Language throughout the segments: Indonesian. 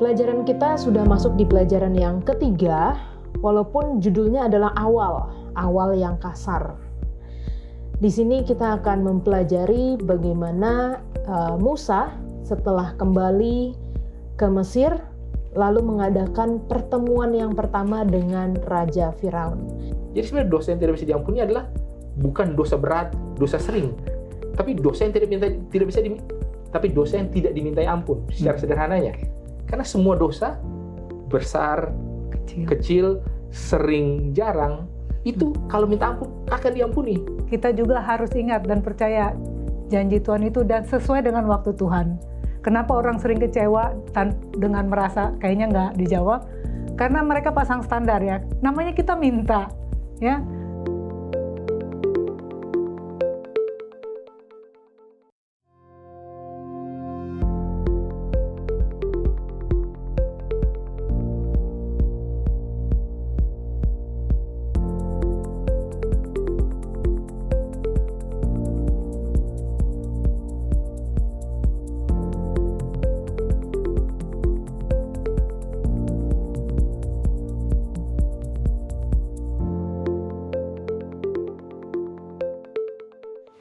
Pelajaran kita sudah masuk di pelajaran yang ketiga, walaupun judulnya adalah awal yang kasar. Di sini kita akan mempelajari bagaimana Musa setelah kembali ke Mesir, lalu mengadakan pertemuan yang pertama dengan Raja Firaun. Jadi sebenarnya dosa yang tidak bisa diampuni adalah bukan dosa berat, dosa sering, tapi dosa yang dosa yang tidak dimintai ampun secara sederhananya. Karena semua dosa besar, kecil, sering, jarang, itu kalau minta ampun akan diampuni. Kita juga harus ingat dan percaya janji Tuhan itu dan sesuai dengan waktu Tuhan. Kenapa orang sering kecewa dengan merasa kayaknya nggak dijawab? Karena mereka pasang standar ya. Namanya kita minta, ya.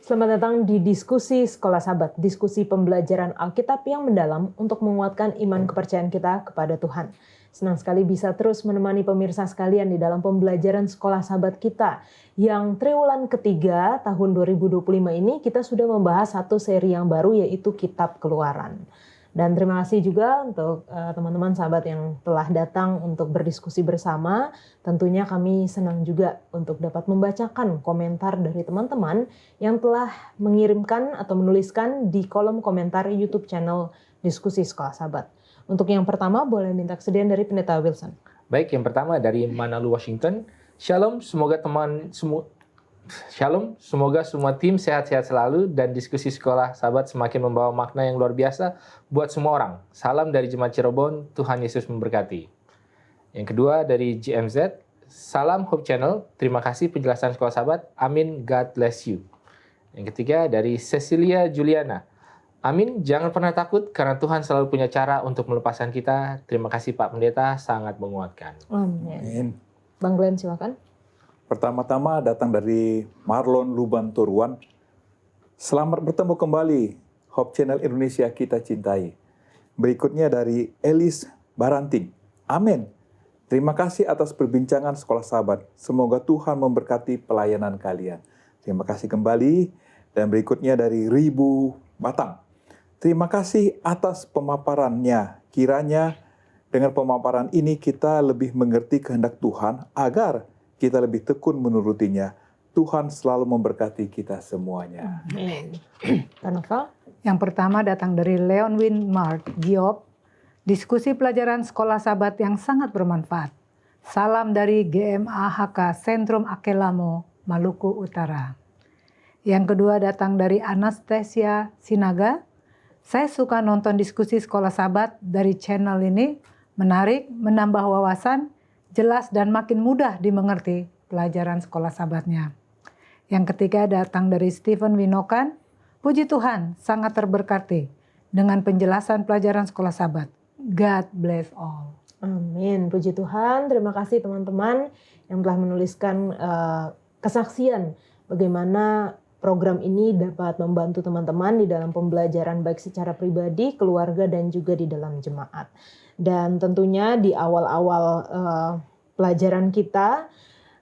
Selamat datang di Diskusi Sekolah Sahabat, diskusi pembelajaran Alkitab yang mendalam untuk menguatkan iman kepercayaan kita kepada Tuhan. Senang sekali bisa terus menemani pemirsa sekalian di dalam pembelajaran Sekolah Sahabat kita. Yang triwulan ketiga tahun 2025 ini kita sudah membahas satu seri yang baru, yaitu Kitab Keluaran. Dan terima kasih juga untuk teman-teman sahabat yang telah datang untuk berdiskusi bersama. Tentunya kami senang juga untuk dapat membacakan komentar dari teman-teman yang telah mengirimkan atau menuliskan di kolom komentar YouTube channel Diskusi Sekolah Sahabat. Untuk yang pertama, boleh minta kesediaan dari Pendeta Wilson. Baik, yang pertama dari Manalu, Washington. Shalom, semoga semua tim sehat-sehat selalu dan diskusi sekolah sahabat semakin membawa makna yang luar biasa buat semua orang. Salam dari Jemaat Cirebon, Tuhan Yesus memberkati. Yang kedua dari GMZ, salam Hope Channel, terima kasih penjelasan sekolah sahabat, amin, God bless you. Yang ketiga dari Cecilia Juliana, amin, jangan pernah takut karena Tuhan selalu punya cara untuk melepaskan kita. Terima kasih Pak Pendeta, sangat menguatkan. Amin. Bang Glenn silakan. Pertama-tama datang dari Marlon Luban Turuan. Selamat bertemu kembali, Hope Channel Indonesia kita cintai. Berikutnya dari Elis Baranting. Amin. Terima kasih atas perbincangan sekolah sahabat. Semoga Tuhan memberkati pelayanan kalian. Terima kasih kembali. Dan berikutnya dari Ribu Batang. Terima kasih atas pemaparannya. Kiranya dengan pemaparan ini kita lebih mengerti kehendak Tuhan agar kita lebih tekun menurutinya. Tuhan selalu memberkati kita semuanya. Amin. Kanova? Yang pertama datang dari Leonwin Mark Giop. Diskusi pelajaran sekolah sahabat yang sangat bermanfaat. Salam dari GMAHK Sentrum Akelamo, Maluku Utara. Yang kedua datang dari Anastasia Sinaga. Saya suka nonton diskusi sekolah sahabat dari channel ini. Menarik, menambah wawasan, jelas dan makin mudah dimengerti pelajaran sekolah sahabatnya. Yang ketiga datang dari Stephen Winokan. Puji Tuhan, sangat terberkati dengan penjelasan pelajaran sekolah sahabat. God bless all. Amin. Puji Tuhan. Terima kasih teman-teman yang telah menuliskan kesaksian bagaimana program ini dapat membantu teman-teman di dalam pembelajaran baik secara pribadi, keluarga, dan juga di dalam jemaat. Dan tentunya di awal-awal pelajaran kita,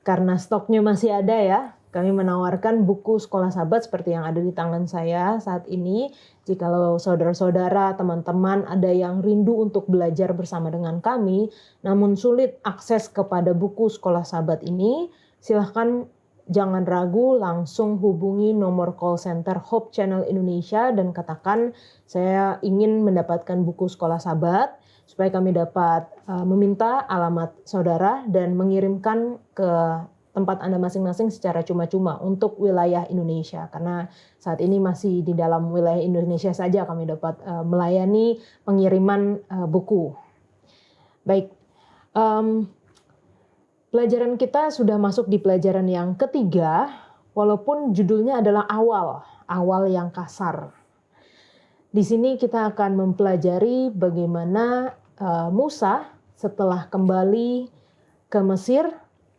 karena stoknya masih ada ya, kami menawarkan buku sekolah sahabat seperti yang ada di tangan saya saat ini. Jikalau saudara-saudara, teman-teman ada yang rindu untuk belajar bersama dengan kami, namun sulit akses kepada buku sekolah sahabat ini, silahkan jangan ragu, langsung hubungi nomor call center Hope Channel Indonesia dan katakan saya ingin mendapatkan buku sekolah sahabat, supaya kami dapat meminta alamat saudara dan mengirimkan ke tempat Anda masing-masing secara cuma-cuma untuk wilayah Indonesia. Karena saat ini masih di dalam wilayah Indonesia saja kami dapat melayani pengiriman buku. Baik, pelajaran kita sudah masuk di pelajaran yang ketiga, walaupun judulnya adalah awal yang kasar. Di sini kita akan mempelajari bagaimana Musa setelah kembali ke Mesir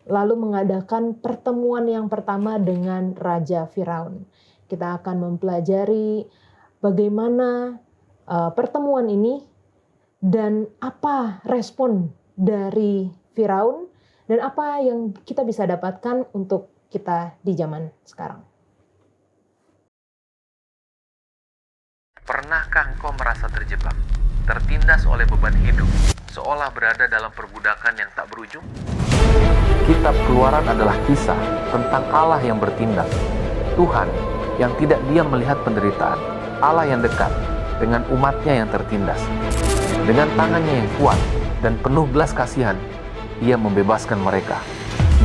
lalu mengadakan pertemuan yang pertama dengan Raja Firaun. Kita akan mempelajari bagaimana pertemuan ini dan apa respon dari Firaun dan apa yang kita bisa dapatkan untuk kita di zaman sekarang. Pernahkah engkau merasa terjebak, tertindas oleh beban hidup, seolah berada dalam perbudakan yang tak berujung? Kitab Keluaran adalah kisah tentang Allah yang bertindak, Tuhan yang tidak diam melihat penderitaan, Allah yang dekat dengan umatnya yang tertindas. Dengan tangannya yang kuat dan penuh belas kasihan, Ia membebaskan mereka.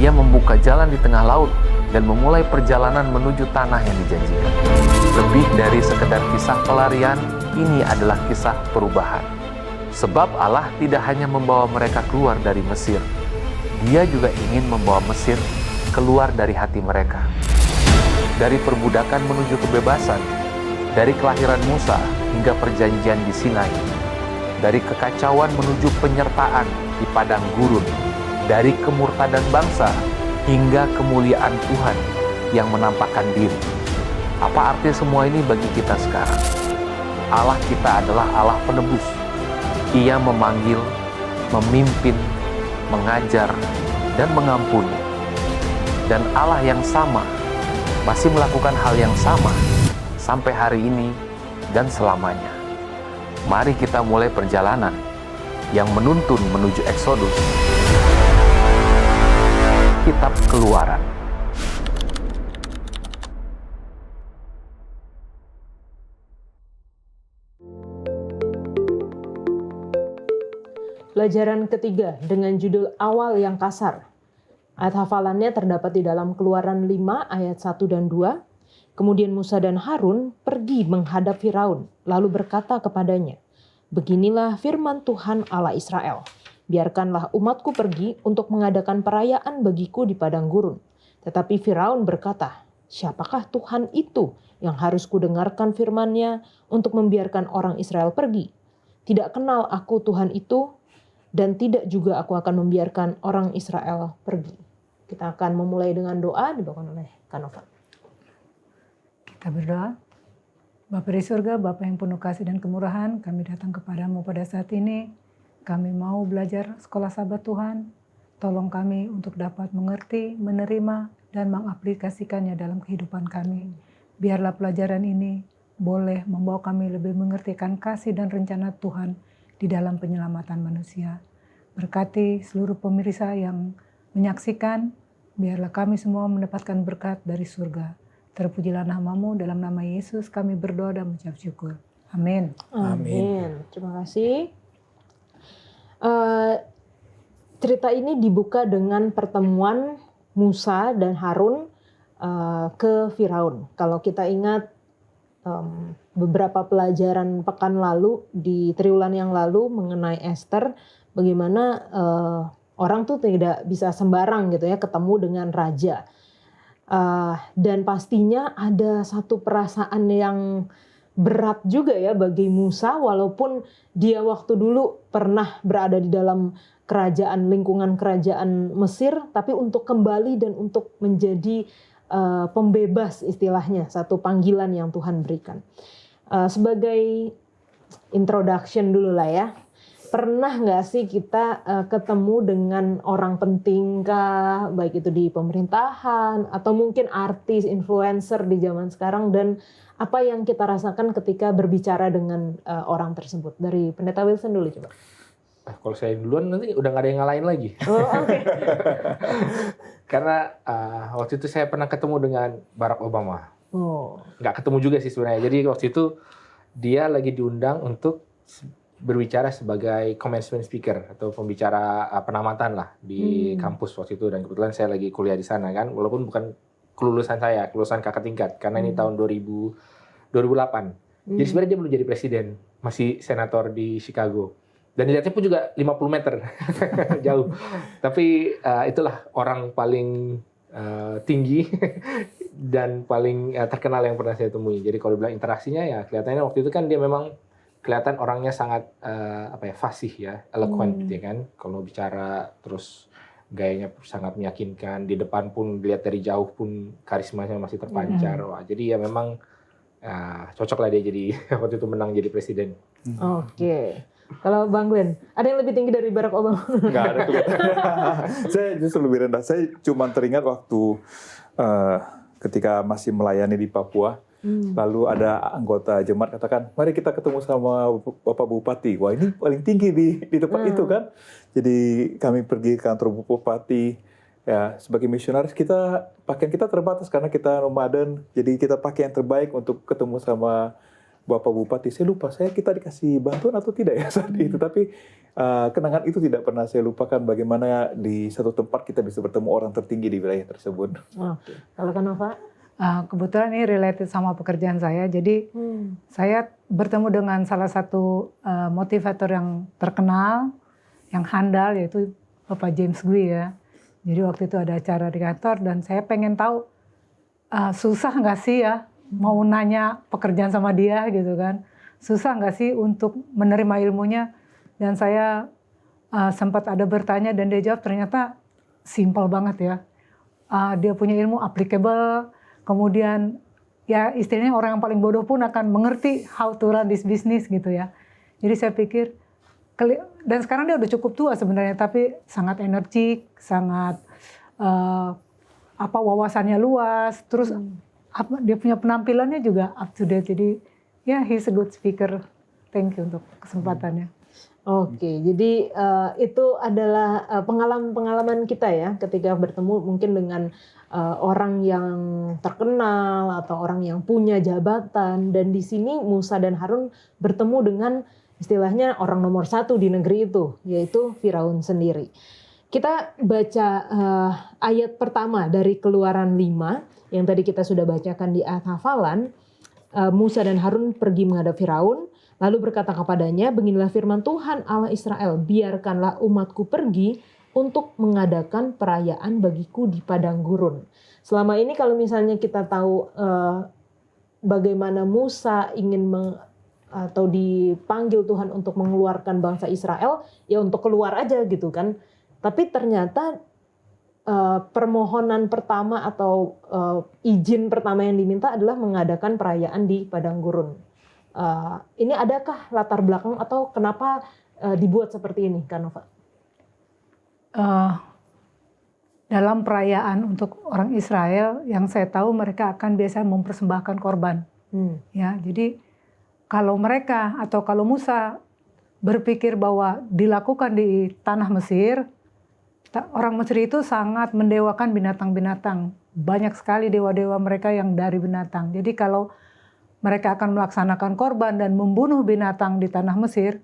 Ia membuka jalan di tengah laut dan memulai perjalanan menuju tanah yang dijanjikan. Lebih dari sekedar kisah pelarian, ini adalah kisah perubahan. Sebab Allah tidak hanya membawa mereka keluar dari Mesir, Dia juga ingin membawa Mesir keluar dari hati mereka. Dari perbudakan menuju kebebasan, dari kelahiran Musa hingga perjanjian di Sinai, dari kekacauan menuju penyertaan di padang gurun, dari kemurtadan bangsa hingga kemuliaan Tuhan yang menampakkan diri. Apa arti semua ini bagi kita sekarang? Allah kita adalah Allah penebus. Ia memanggil, memimpin, mengajar, dan mengampuni. Dan Allah yang sama masih melakukan hal yang sama sampai hari ini dan selamanya. Mari kita mulai perjalanan yang menuntun menuju Eksodus. Kitab Keluaran. Pelajaran ketiga dengan judul Awal yang Kasar. Ayat hafalannya terdapat di dalam Keluaran 5 ayat 1 dan 2. Kemudian Musa dan Harun pergi menghadap Firaun, lalu berkata kepadanya, "Beginilah firman Tuhan Allah Israel. Biarkanlah umatku pergi untuk mengadakan perayaan bagiku di padang gurun." Tetapi Firaun berkata, "Siapakah Tuhan itu yang harus kudengarkan firman-Nya untuk membiarkan orang Israel pergi? Tidak kenal aku Tuhan itu, dan tidak juga aku akan membiarkan orang Israel pergi." Kita akan memulai dengan doa dibawakan oleh Kanova. Kita berdoa. Bapa di surga, Bapa yang penuh kasih dan kemurahan, kami datang kepadamu pada saat ini. Kami mau belajar sekolah sahabat Tuhan. Tolong kami untuk dapat mengerti, menerima, dan mengaplikasikannya dalam kehidupan kami. Biarlah pelajaran ini boleh membawa kami lebih mengertikan kasih dan rencana Tuhan di dalam penyelamatan manusia. Berkati seluruh pemirsa yang menyaksikan, biarlah kami semua mendapatkan berkat dari surga. Terpujilah nama-Mu, dalam nama Yesus kami berdoa dan mengucap syukur. Amin. Amin. Terima kasih. Cerita ini dibuka dengan pertemuan Musa dan Harun ke Firaun. Kalau kita ingat beberapa pelajaran pekan lalu di triwulan yang lalu mengenai Esther, bagaimana orang tuh tidak bisa sembarang gitu ya ketemu dengan raja. Dan pastinya ada satu perasaan yang berat juga ya bagi Musa, walaupun dia waktu dulu pernah berada di dalam kerajaan, lingkungan kerajaan Mesir, tapi untuk kembali dan untuk menjadi pembebas istilahnya, satu panggilan yang Tuhan berikan. Sebagai introduction dulu lah ya, pernah nggak sih kita ketemu dengan orang penting kah, baik itu di pemerintahan atau mungkin artis, influencer di zaman sekarang, dan apa yang kita rasakan ketika berbicara dengan orang tersebut? Dari Pendeta Wilson dulu coba. Kalau saya duluan nanti udah nggak ada yang ngalahin lagi. Oh, oke. Karena waktu itu saya pernah ketemu dengan Barack Obama. Oh. Nggak ketemu juga sih sebenarnya. Jadi waktu itu dia lagi diundang untuk berbicara sebagai commencement speaker atau pembicara penamatan lah di kampus waktu itu, dan kebetulan saya lagi kuliah di sana kan, walaupun bukan kelulusan saya, kelulusan kakak tingkat karena ini tahun 2008. Jadi sebenarnya dia belum jadi presiden, masih senator di Chicago. Dan dilihatnya pun juga 50 meter jauh. Tapi itulah orang paling tinggi dan paling terkenal yang pernah saya temui. Jadi kalau bilang interaksinya ya kelihatannya waktu itu kan dia memang kelihatan orangnya sangat fasih ya, eloquent ya kan. Kalau bicara terus gayanya sangat meyakinkan, di depan pun dilihat dari jauh pun karismanya masih terpancar. Wah, jadi ya memang cocok lah dia jadi waktu itu menang jadi presiden. Oke. Kalau Bang Glenn, ada yang lebih tinggi dari Barack Obama? Nggak ada tuh. Saya justru lebih rendah. Saya cuma teringat waktu ketika masih melayani di Papua, lalu ada anggota jemaat katakan, mari kita ketemu sama Bapak Bupati. Wah, ini paling tinggi di tempat itu kan. Jadi kami pergi ke kantor Bupati. Ya, sebagai misionaris pakaian kita terbatas karena kita nomaden. Jadi kita pakai yang terbaik untuk ketemu sama Bapak Bupati. Saya lupa, kita dikasih bantuan atau tidak ya saat itu. Tapi kenangan itu tidak pernah saya lupakan, bagaimana di satu tempat kita bisa bertemu orang tertinggi di wilayah tersebut. Oke. Kalau Kanova? Kebetulan ini related sama pekerjaan saya. Jadi saya bertemu dengan salah satu motivator yang terkenal, yang handal, yaitu Bapak James Gui ya. Jadi waktu itu ada acara di kantor dan saya pengen tahu susah nggak sih ya mau nanya pekerjaan sama dia gitu kan. Susah nggak sih untuk menerima ilmunya? Dan saya sempat ada bertanya dan dia jawab ternyata simple banget ya. Dia punya ilmu applicable, kemudian ya istilahnya orang yang paling bodoh pun akan mengerti how to run this business gitu ya. Jadi saya pikir, dan sekarang dia udah cukup tua sebenarnya, tapi sangat energik, sangat wawasannya luas, terus dia punya penampilannya juga up to date. Jadi ya he's a good speaker. Thank you untuk kesempatannya. Oke, jadi itu adalah pengalaman kita ya ketika bertemu mungkin dengan orang yang terkenal atau orang yang punya jabatan, dan di sini Musa dan Harun bertemu dengan istilahnya orang nomor 1 di negeri itu, yaitu Firaun sendiri. Kita baca ayat pertama dari Keluaran 5 yang tadi kita sudah bacakan di ayat hafalan. Musa dan Harun pergi menghadap Firaun, lalu berkata kepadanya, beginilah firman Tuhan Allah Israel, biarkanlah umatku pergi untuk mengadakan perayaan bagiku di padang gurun. Selama ini kalau misalnya kita tahu bagaimana Musa ingin atau dipanggil Tuhan untuk mengeluarkan bangsa Israel, ya untuk keluar aja gitu kan. Tapi ternyata permohonan pertama atau izin pertama yang diminta adalah mengadakan perayaan di padang gurun. Ini adakah latar belakang atau kenapa dibuat seperti ini, Kanova? Dalam perayaan untuk orang Israel, yang saya tahu mereka akan biasa mempersembahkan korban. Ya, jadi kalau mereka atau kalau Musa berpikir bahwa dilakukan di tanah Mesir, orang Mesir itu sangat mendewakan binatang-binatang. Banyak sekali dewa-dewa mereka yang dari binatang. Jadi kalau mereka akan melaksanakan korban dan membunuh binatang di tanah Mesir,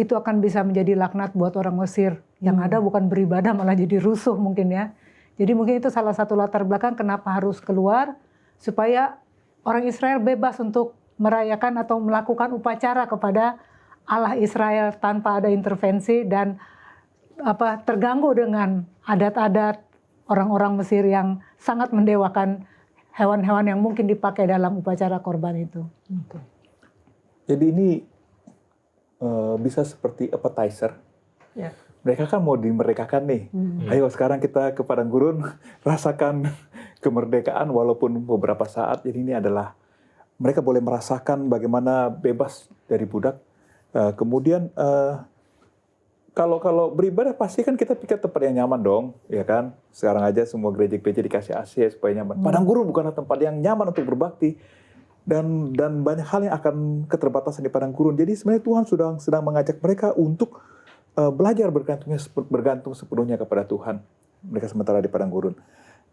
itu akan bisa menjadi laknat buat orang Mesir. Yang ada bukan beribadah malah jadi rusuh mungkin ya. Jadi mungkin itu salah satu latar belakang kenapa harus keluar, supaya orang Israel bebas untuk merayakan atau melakukan upacara kepada Allah Israel tanpa ada intervensi dan terganggu dengan adat-adat orang-orang Mesir yang sangat mendewakan hewan-hewan yang mungkin dipakai dalam upacara korban itu. Jadi ini bisa seperti appetizer. Ya. Mereka kan mau dimerdekakan nih. Ayo sekarang kita ke padang gurun, rasakan kemerdekaan walaupun beberapa saat. Jadi ini adalah mereka boleh merasakan bagaimana bebas dari budak. Kemudian kalau beribadah pasti kan kita pikir tempat yang nyaman dong, ya kan? Sekarang aja semua gereja-gereja dikasih AC supaya nyaman. Padang gurun bukanlah tempat yang nyaman untuk berbakti, dan banyak hal yang akan keterbatasan di padang gurun. Jadi sebenarnya Tuhan sedang mengajak mereka untuk belajar bergantung sepenuhnya kepada Tuhan. Mereka sementara di padang gurun.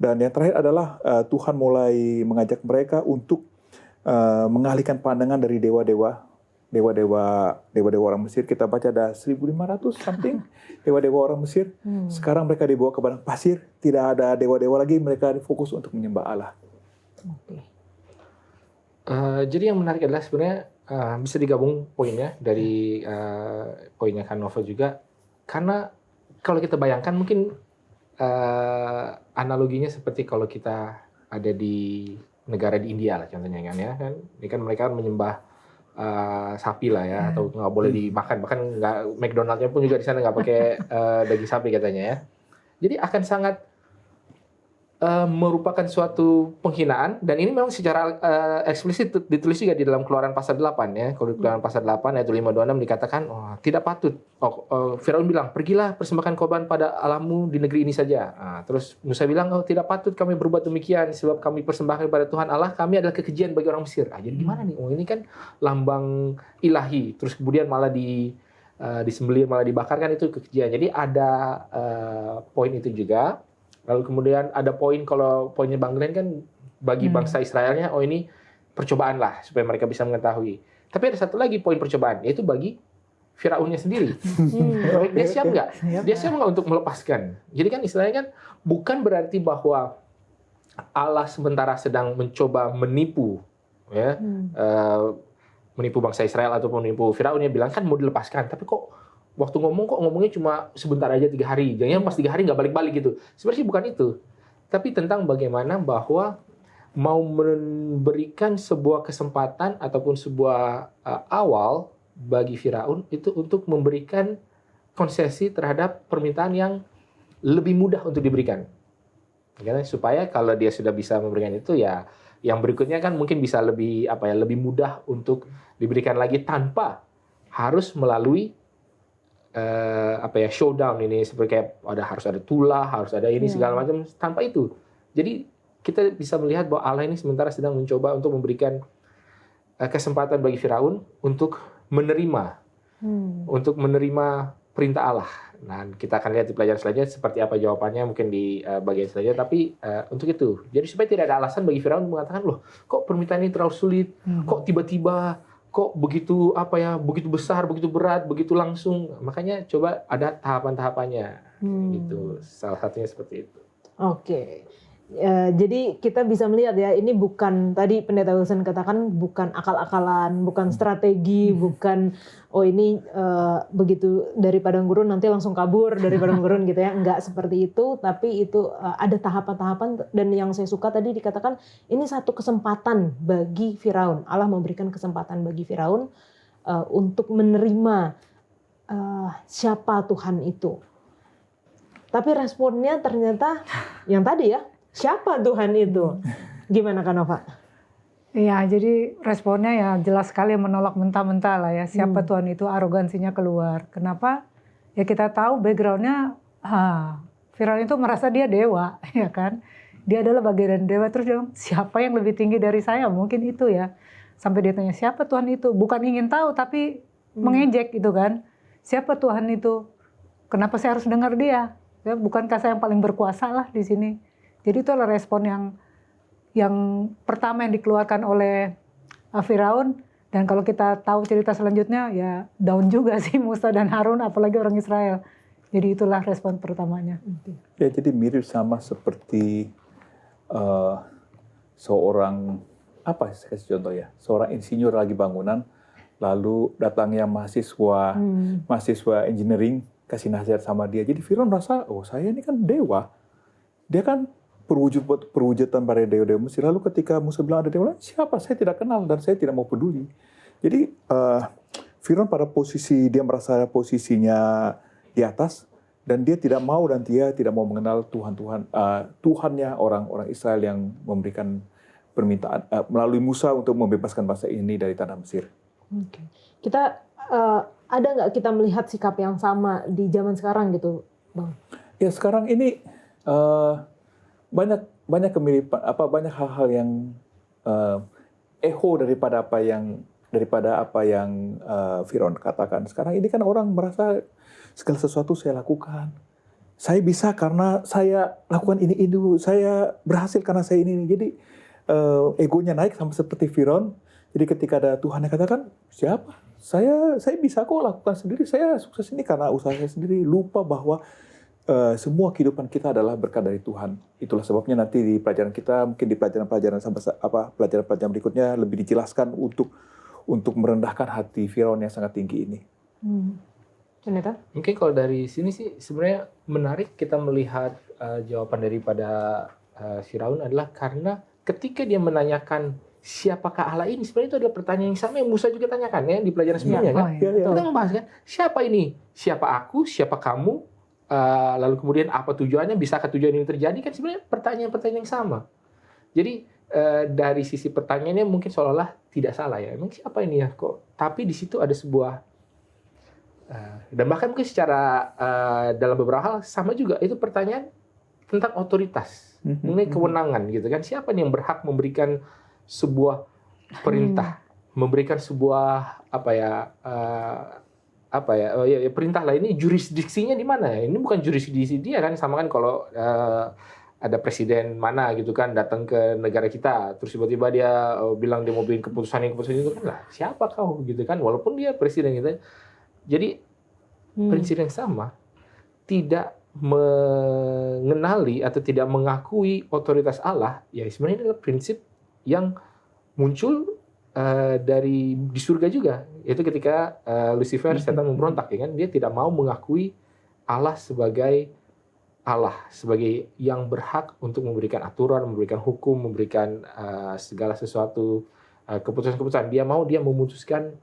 Dan yang terakhir adalah Tuhan mulai mengajak mereka untuk mengalihkan pandangan dari dewa-dewa orang Mesir. Kita baca ada 1.500 something dewa-dewa orang Mesir. Sekarang mereka dibawa ke padang pasir, tidak ada dewa-dewa lagi, mereka fokus untuk menyembah Allah. Jadi yang menarik adalah sebenarnya bisa digabung poinnya dari poinnya Kanova juga, karena kalau kita bayangkan mungkin analoginya seperti kalau kita ada di negara di India lah contohnya kan ya, kan ini kan mereka menyembah sapi lah ya, atau nggak boleh dimakan, bahkan nggak, McDonald-nya pun juga di sana nggak pakai daging sapi katanya ya. Jadi akan sangat merupakan suatu penghinaan, dan ini memang secara eksplisit ditulis juga di dalam Keluaran pasal 8 ya. Kalau di Keluaran pasal 8 ayat 526 dikatakan, tidak patut. Firaun bilang, pergilah persembahkan korban pada Allahmu di negeri ini saja. Terus Musa bilang, tidak patut kami berbuat demikian, sebab kami persembahkan pada Tuhan Allah kami adalah kekejian bagi orang Mesir. Jadi gimana nih? Ini kan lambang ilahi, terus kemudian malah disembelih, malah dibakar, kan itu kekejian. Jadi ada poin itu juga. Lalu kemudian ada poin, kalau poinnya Bang Glenn kan bagi bangsa Israelnya, ini percobaan lah supaya mereka bisa mengetahui. Tapi ada satu lagi poin percobaan, yaitu bagi Firaunnya sendiri. Dia siap nggak? Dia siap nggak untuk melepaskan? Jadi kan istilahnya kan bukan berarti bahwa Allah sementara sedang mencoba menipu, ya, menipu bangsa Israel ataupun menipu Firaunnya, bilang kan mau dilepaskan, tapi kok waktu ngomongnya cuma sebentar aja 3 hari. Jangan pas 3 hari nggak balik-balik gitu. Sebenarnya bukan itu. Tapi tentang bagaimana bahwa mau memberikan sebuah kesempatan ataupun sebuah awal bagi Firaun itu untuk memberikan konsesi terhadap permintaan yang lebih mudah untuk diberikan. Supaya kalau dia sudah bisa memberikan itu, ya yang berikutnya kan mungkin bisa lebih lebih mudah untuk diberikan lagi tanpa harus melalui showdown ini, seperti kayak harus ada tulah, harus ada ini segala macam, tanpa itu. Jadi kita bisa melihat bahwa Allah ini sementara sedang mencoba untuk memberikan kesempatan bagi Firaun untuk menerima perintah Allah. Nah, kita akan lihat di pelajaran selanjutnya seperti apa jawabannya mungkin di bagian selanjutnya. Tapi untuk itu, jadi supaya tidak ada alasan bagi Firaun mengatakan, loh, kok permintaan ini terlalu sulit, kok tiba-tiba, kok begitu begitu besar, begitu berat, begitu langsung. Makanya coba ada tahapan-tahapannya. Gitu. Salah satunya seperti itu. Oke. Jadi kita bisa melihat ya, ini bukan, tadi Pendeta Wilson katakan, bukan akal-akalan, bukan strategi, bukan ini begitu dari padang gurun nanti langsung kabur dari padang gurun gitu ya. Enggak seperti itu, tapi itu ada tahapan-tahapan. Dan yang saya suka tadi dikatakan ini satu kesempatan bagi Firaun. Allah memberikan kesempatan bagi Firaun untuk menerima siapa Tuhan itu. Tapi responnya ternyata yang tadi ya, siapa Tuhan itu? Gimana Kak Nova? Iya, jadi responnya ya jelas sekali menolak mentah-mentah lah ya. Siapa Tuhan itu, arogansinya keluar. Kenapa? Ya kita tahu backgroundnya, Firaun itu merasa dia dewa, ya kan? Dia adalah bagian dewa, terus dia bilang, siapa yang lebih tinggi dari saya? Mungkin itu ya. Sampai dia tanya, siapa Tuhan itu? Bukan ingin tahu, tapi mengejek gitu kan. Siapa Tuhan itu? Kenapa saya harus dengar dia? Ya, bukankah saya yang paling berkuasa lah di sini? Jadi itu adalah respon yang pertama yang dikeluarkan oleh Firaun. Dan kalau kita tahu cerita selanjutnya, ya down juga sih Musa dan Harun, apalagi orang Israel. Jadi itulah respon pertamanya. Ya, jadi mirip sama seperti seorang, saya kasih contoh ya, seorang insinyur lagi bangunan, lalu datangnya mahasiswa engineering, kasih nasihat sama dia. Jadi Firaun rasa, saya ini kan dewa. Dia kan perwujudan pada dewa-dewa Mesir. Lalu ketika Musa bilang ada dewa, siapa? Saya tidak kenal dan saya tidak mau peduli. Jadi Firaun pada posisi, dia merasa posisinya di atas, dan dia tidak mau mengenal Tuhannya orang-orang Israel yang memberikan permintaan melalui Musa untuk membebaskan bangsa ini dari tanah Mesir. Oke. Kita ada nggak kita melihat sikap yang sama di zaman sekarang gitu, Bang? Ya, sekarang ini banyak kemiripan, banyak hal-hal yang echo daripada apa yang Firaun katakan. Sekarang ini kan orang merasa segala sesuatu saya lakukan. Saya bisa karena saya lakukan ini dulu. Saya berhasil karena saya ini. Jadi egonya naik sama seperti Firaun. Jadi ketika ada Tuhan yang katakan, siapa? Saya bisa kok lakukan sendiri. Saya sukses ini karena usaha saya sendiri. Lupa bahwa semua kehidupan kita adalah berkat dari Tuhan. Itulah sebabnya nanti di pelajaran kita, mungkin di pelajaran pelajaran berikutnya lebih dijelaskan untuk merendahkan hati Firaun yang sangat tinggi ini. Pendeta? Mungkin kalau dari sini sih sebenarnya menarik kita melihat jawaban daripada Firaun adalah karena ketika dia menanyakan siapakah Allah ini? Sebenarnya itu adalah pertanyaan yang sama yang Musa juga tanyakan ya di pelajaran sebelumnya kan. Kita membahas kan, siapa ini? Siapa aku? Siapa kamu? Lalu kemudian apa tujuannya? Bisakah tujuan ini terjadi? Kan sebenarnya pertanyaan-pertanyaan yang sama. Jadi dari sisi pertanyaannya mungkin seolah-olah tidak salah ya. Emang siapa ini ya kok? Tapi di situ ada sebuah dan bahkan mungkin secara dalam beberapa hal sama juga itu pertanyaan tentang otoritas, mengenai kewenangan gitu kan. Siapa nih yang berhak memberikan sebuah perintah, memberikan sebuah perintah lah, ini jurisdiksinya di mana ya? Ini bukan jurisdiksi dia kan, sama kan kalau ada presiden mana gitu kan datang ke negara kita, terus tiba-tiba dia bilang dia mau bikin keputusan itu kan lah siapa kau gitu kan, walaupun dia presiden gitu. Jadi prinsip yang sama, tidak mengenali atau tidak mengakui otoritas Allah, ya sebenarnya adalah prinsip yang muncul di surga juga. Itu ketika Lucifer, setan memberontak, ya kan, dia tidak mau mengakui Allah sebagai Allah, sebagai yang berhak untuk memberikan aturan, memberikan hukum, memberikan segala sesuatu keputusan-keputusan. Dia memutuskan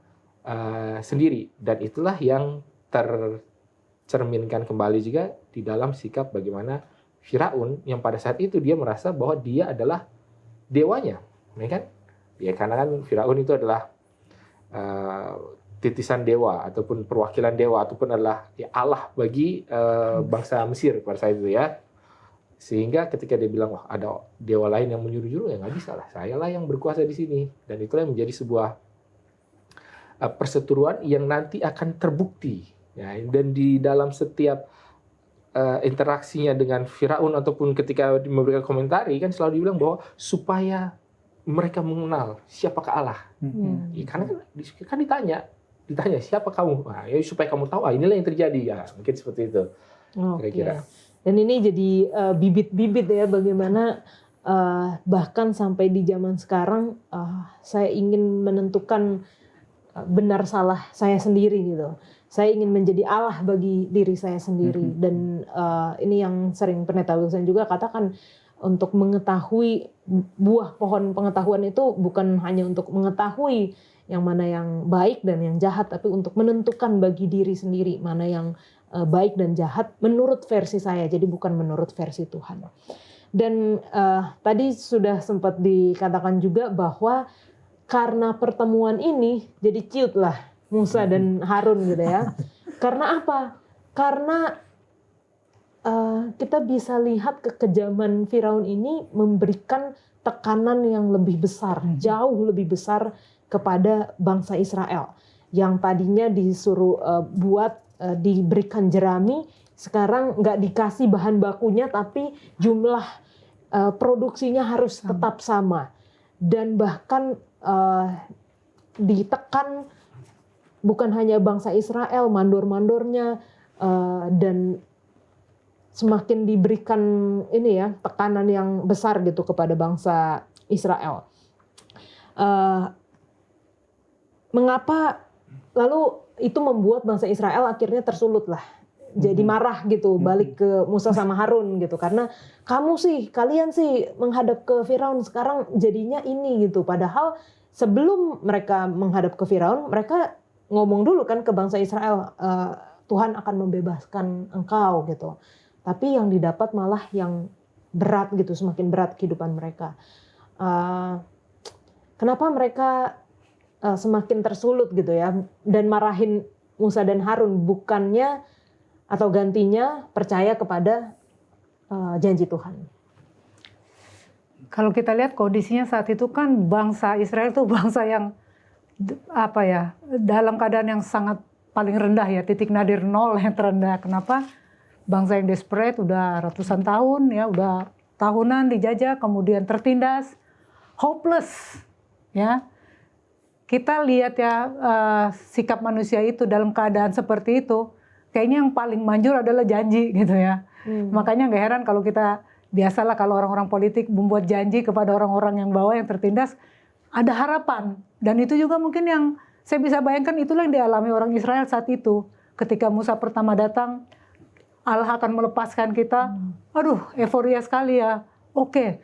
sendiri, dan itulah yang tercerminkan kembali juga di dalam sikap bagaimana Firaun yang pada saat itu dia merasa bahwa dia adalah dewanya, ya kan? Ya, karena kan Firaun itu adalah titisan dewa ataupun perwakilan dewa ataupun adalah ya Allah bagi bangsa Mesir pada saat itu ya. Sehingga ketika dia bilang wah ada dewa lain yang menyuruh-nyuruh, ya nggak bisa lah, sayalah yang berkuasa di sini. Dan itulah yang menjadi sebuah perseteruan yang nanti akan terbukti ya, dan di dalam setiap interaksinya dengan Firaun ataupun ketika memberikan komentari kan selalu dibilang bahwa supaya mereka mengenal siapakah Allah. Ya, karena kan ditanya siapa kamu, nah, ya supaya kamu tahu inilah yang terjadi ya, mungkin seperti itu kira-kira. Dan ini jadi bibit-bibit ya bagaimana bahkan sampai di zaman sekarang saya ingin menentukan benar salah saya sendiri gitu. Saya ingin menjadi Allah bagi diri saya sendiri. Dan ini yang sering Pendeta Wilson juga katakan, untuk mengetahui buah pohon pengetahuan itu bukan hanya untuk mengetahui yang mana yang baik dan yang jahat, tapi untuk menentukan bagi diri sendiri mana yang baik dan jahat menurut versi saya, jadi bukan menurut versi Tuhan. Dan tadi sudah sempat dikatakan juga bahwa karena pertemuan ini jadi ciut lah Musa dan Harun gitu ya. Karena apa? Karena kita bisa lihat kekejaman Firaun ini memberikan tekanan yang lebih besar, jauh lebih besar kepada bangsa Israel. Yang tadinya disuruh diberikan jerami, sekarang nggak dikasih bahan bakunya, tapi jumlah produksinya harus tetap sama. Dan bahkan ditekan bukan hanya bangsa Israel, mandor-mandornya, dan semakin diberikan ini ya tekanan yang besar gitu kepada bangsa Israel. Mengapa lalu itu membuat bangsa Israel akhirnya tersulut lah, jadi marah gitu balik ke Musa sama Harun gitu, karena kalian sih menghadap ke Firaun sekarang jadinya ini gitu, padahal sebelum mereka menghadap ke Firaun mereka ngomong dulu kan ke bangsa Israel, Tuhan akan membebaskan engkau gitu. Tapi yang didapat malah yang berat gitu, semakin berat kehidupan mereka. Kenapa mereka semakin tersulut gitu ya, dan marahin Musa dan Harun, bukannya atau gantinya percaya kepada janji Tuhan? Kalau kita lihat kondisinya saat itu kan bangsa Israel itu bangsa yang dalam keadaan yang sangat paling rendah ya, titik nadir nol yang terendah. Kenapa? Bangsa yang desperate, udah ratusan tahun ya, udah tahunan dijajah, kemudian tertindas, hopeless ya. Kita lihat ya sikap manusia itu dalam keadaan seperti itu, kayaknya yang paling manjur adalah janji gitu ya. Makanya nggak heran kalau kita biasalah kalau orang-orang politik membuat janji kepada orang-orang yang bawah yang tertindas, ada harapan. Dan itu juga mungkin yang saya bisa bayangkan itulah yang dialami orang Israel saat itu. Ketika Musa pertama datang, Allah akan melepaskan kita. Aduh, euforia sekali ya. Oke.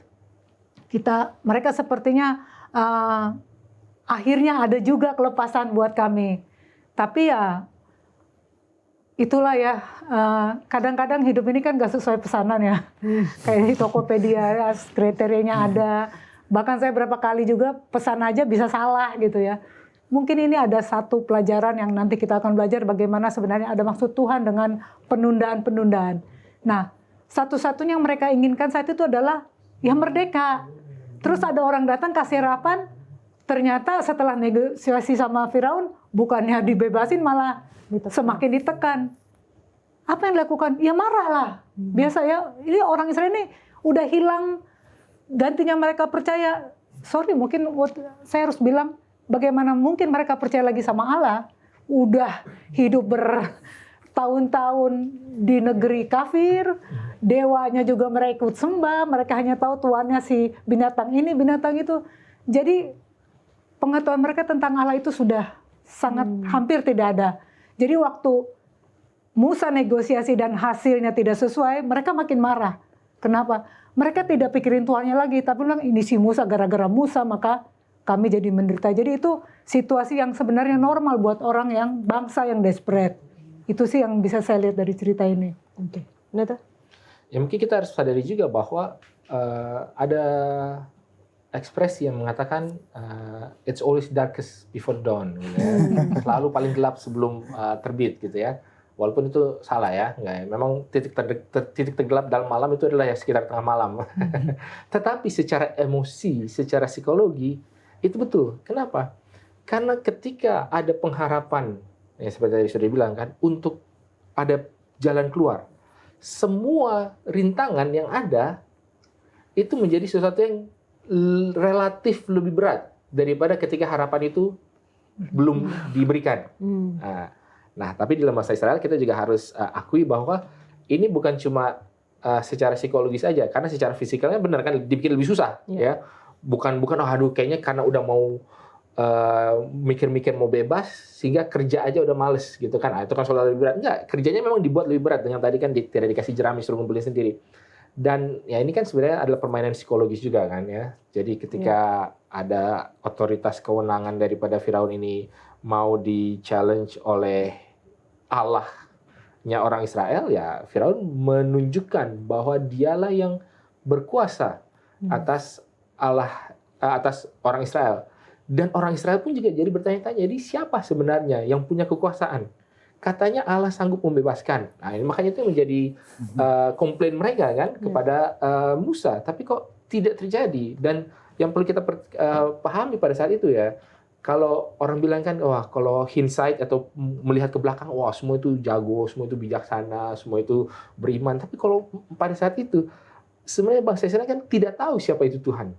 Mereka sepertinya akhirnya ada juga kelepasan buat kami. Tapi ya itulah ya, kadang-kadang hidup ini kan gak sesuai pesanan ya. Kayak di Tokopedia, ya, kriterianya ada. Bahkan saya berapa kali juga pesan aja bisa salah gitu ya. Mungkin ini ada satu pelajaran yang nanti kita akan belajar bagaimana sebenarnya ada maksud Tuhan dengan penundaan-penundaan. Nah, satu-satunya yang mereka inginkan saat itu adalah ya merdeka. Terus ada orang datang kasih harapan, ternyata setelah negosiasi sama Firaun, bukannya dibebasin malah semakin ditekan. Apa yang dilakukan? Ya marah lah. Biasa ya, ini orang Israel ini udah hilang, gantinya mereka percaya. Sorry, mungkin saya harus bilang, bagaimana mungkin mereka percaya lagi sama Allah? Udah hidup bertahun-tahun di negeri kafir, dewanya juga mereka ikut sembah, mereka hanya tahu tuannya si binatang ini, binatang itu. Jadi pengetahuan mereka tentang Allah itu sudah sangat hampir tidak ada. Jadi waktu Musa negosiasi dan hasilnya tidak sesuai, mereka makin marah. Kenapa? Mereka tidak pikirin Tuhannya lagi, tapi bilang ini si Musa, gara-gara Musa maka kami jadi menderita. Jadi itu situasi yang sebenarnya normal buat orang yang bangsa yang desperate. Itu sih yang bisa saya lihat dari cerita ini. Oke, Nata? Ya mungkin kita harus sadari juga bahwa ada ekspresi yang mengatakan it's always darkest before dawn, gitu ya. Selalu paling gelap sebelum terbit, gitu ya. Walaupun itu salah ya, memang titik tergelap dalam malam itu adalah ya sekitar tengah malam. Tetapi secara emosi, secara psikologi itu betul. Kenapa? Karena ketika ada pengharapan, ya seperti tadi sudah dibilang kan, untuk ada jalan keluar, semua rintangan yang ada itu menjadi sesuatu yang relatif lebih berat daripada ketika harapan itu belum diberikan. Nah, tapi dalam bahasa Israel kita juga harus akui bahwa ini bukan cuma secara psikologis saja, karena secara fisikalnya benar kan dibikin lebih susah, ya. Bukan aduh kayaknya karena udah mau mikir-mikir mau bebas sehingga kerja aja udah males gitu kan. Itu kan soal lebih berat. Enggak, kerjanya memang dibuat lebih berat dengan tadi kan tidak dikasih jerami, suruh ngumpulin sendiri. Dan ya ini kan sebenarnya adalah permainan psikologis juga kan ya. Jadi ketika ada otoritas kewenangan daripada Firaun ini mau di-challenge oleh Allahnya orang Israel, ya Firaun menunjukkan bahwa dialah yang berkuasa atas Allah, atas orang Israel. Dan orang Israel pun juga jadi bertanya-tanya, jadi siapa sebenarnya yang punya kekuasaan? Katanya Allah sanggup membebaskan. Nah, ini makanya itu menjadi komplain mereka kan kepada Musa. Tapi kok tidak terjadi? Dan yang perlu kita pahami pada saat itu ya, kalau orang bilang kan, wah kalau hindsight atau melihat ke belakang, wah semua itu jago, semua itu bijaksana, semua itu beriman. Tapi kalau pada saat itu, sebenarnya bangsa Israel kan tidak tahu siapa itu Tuhan.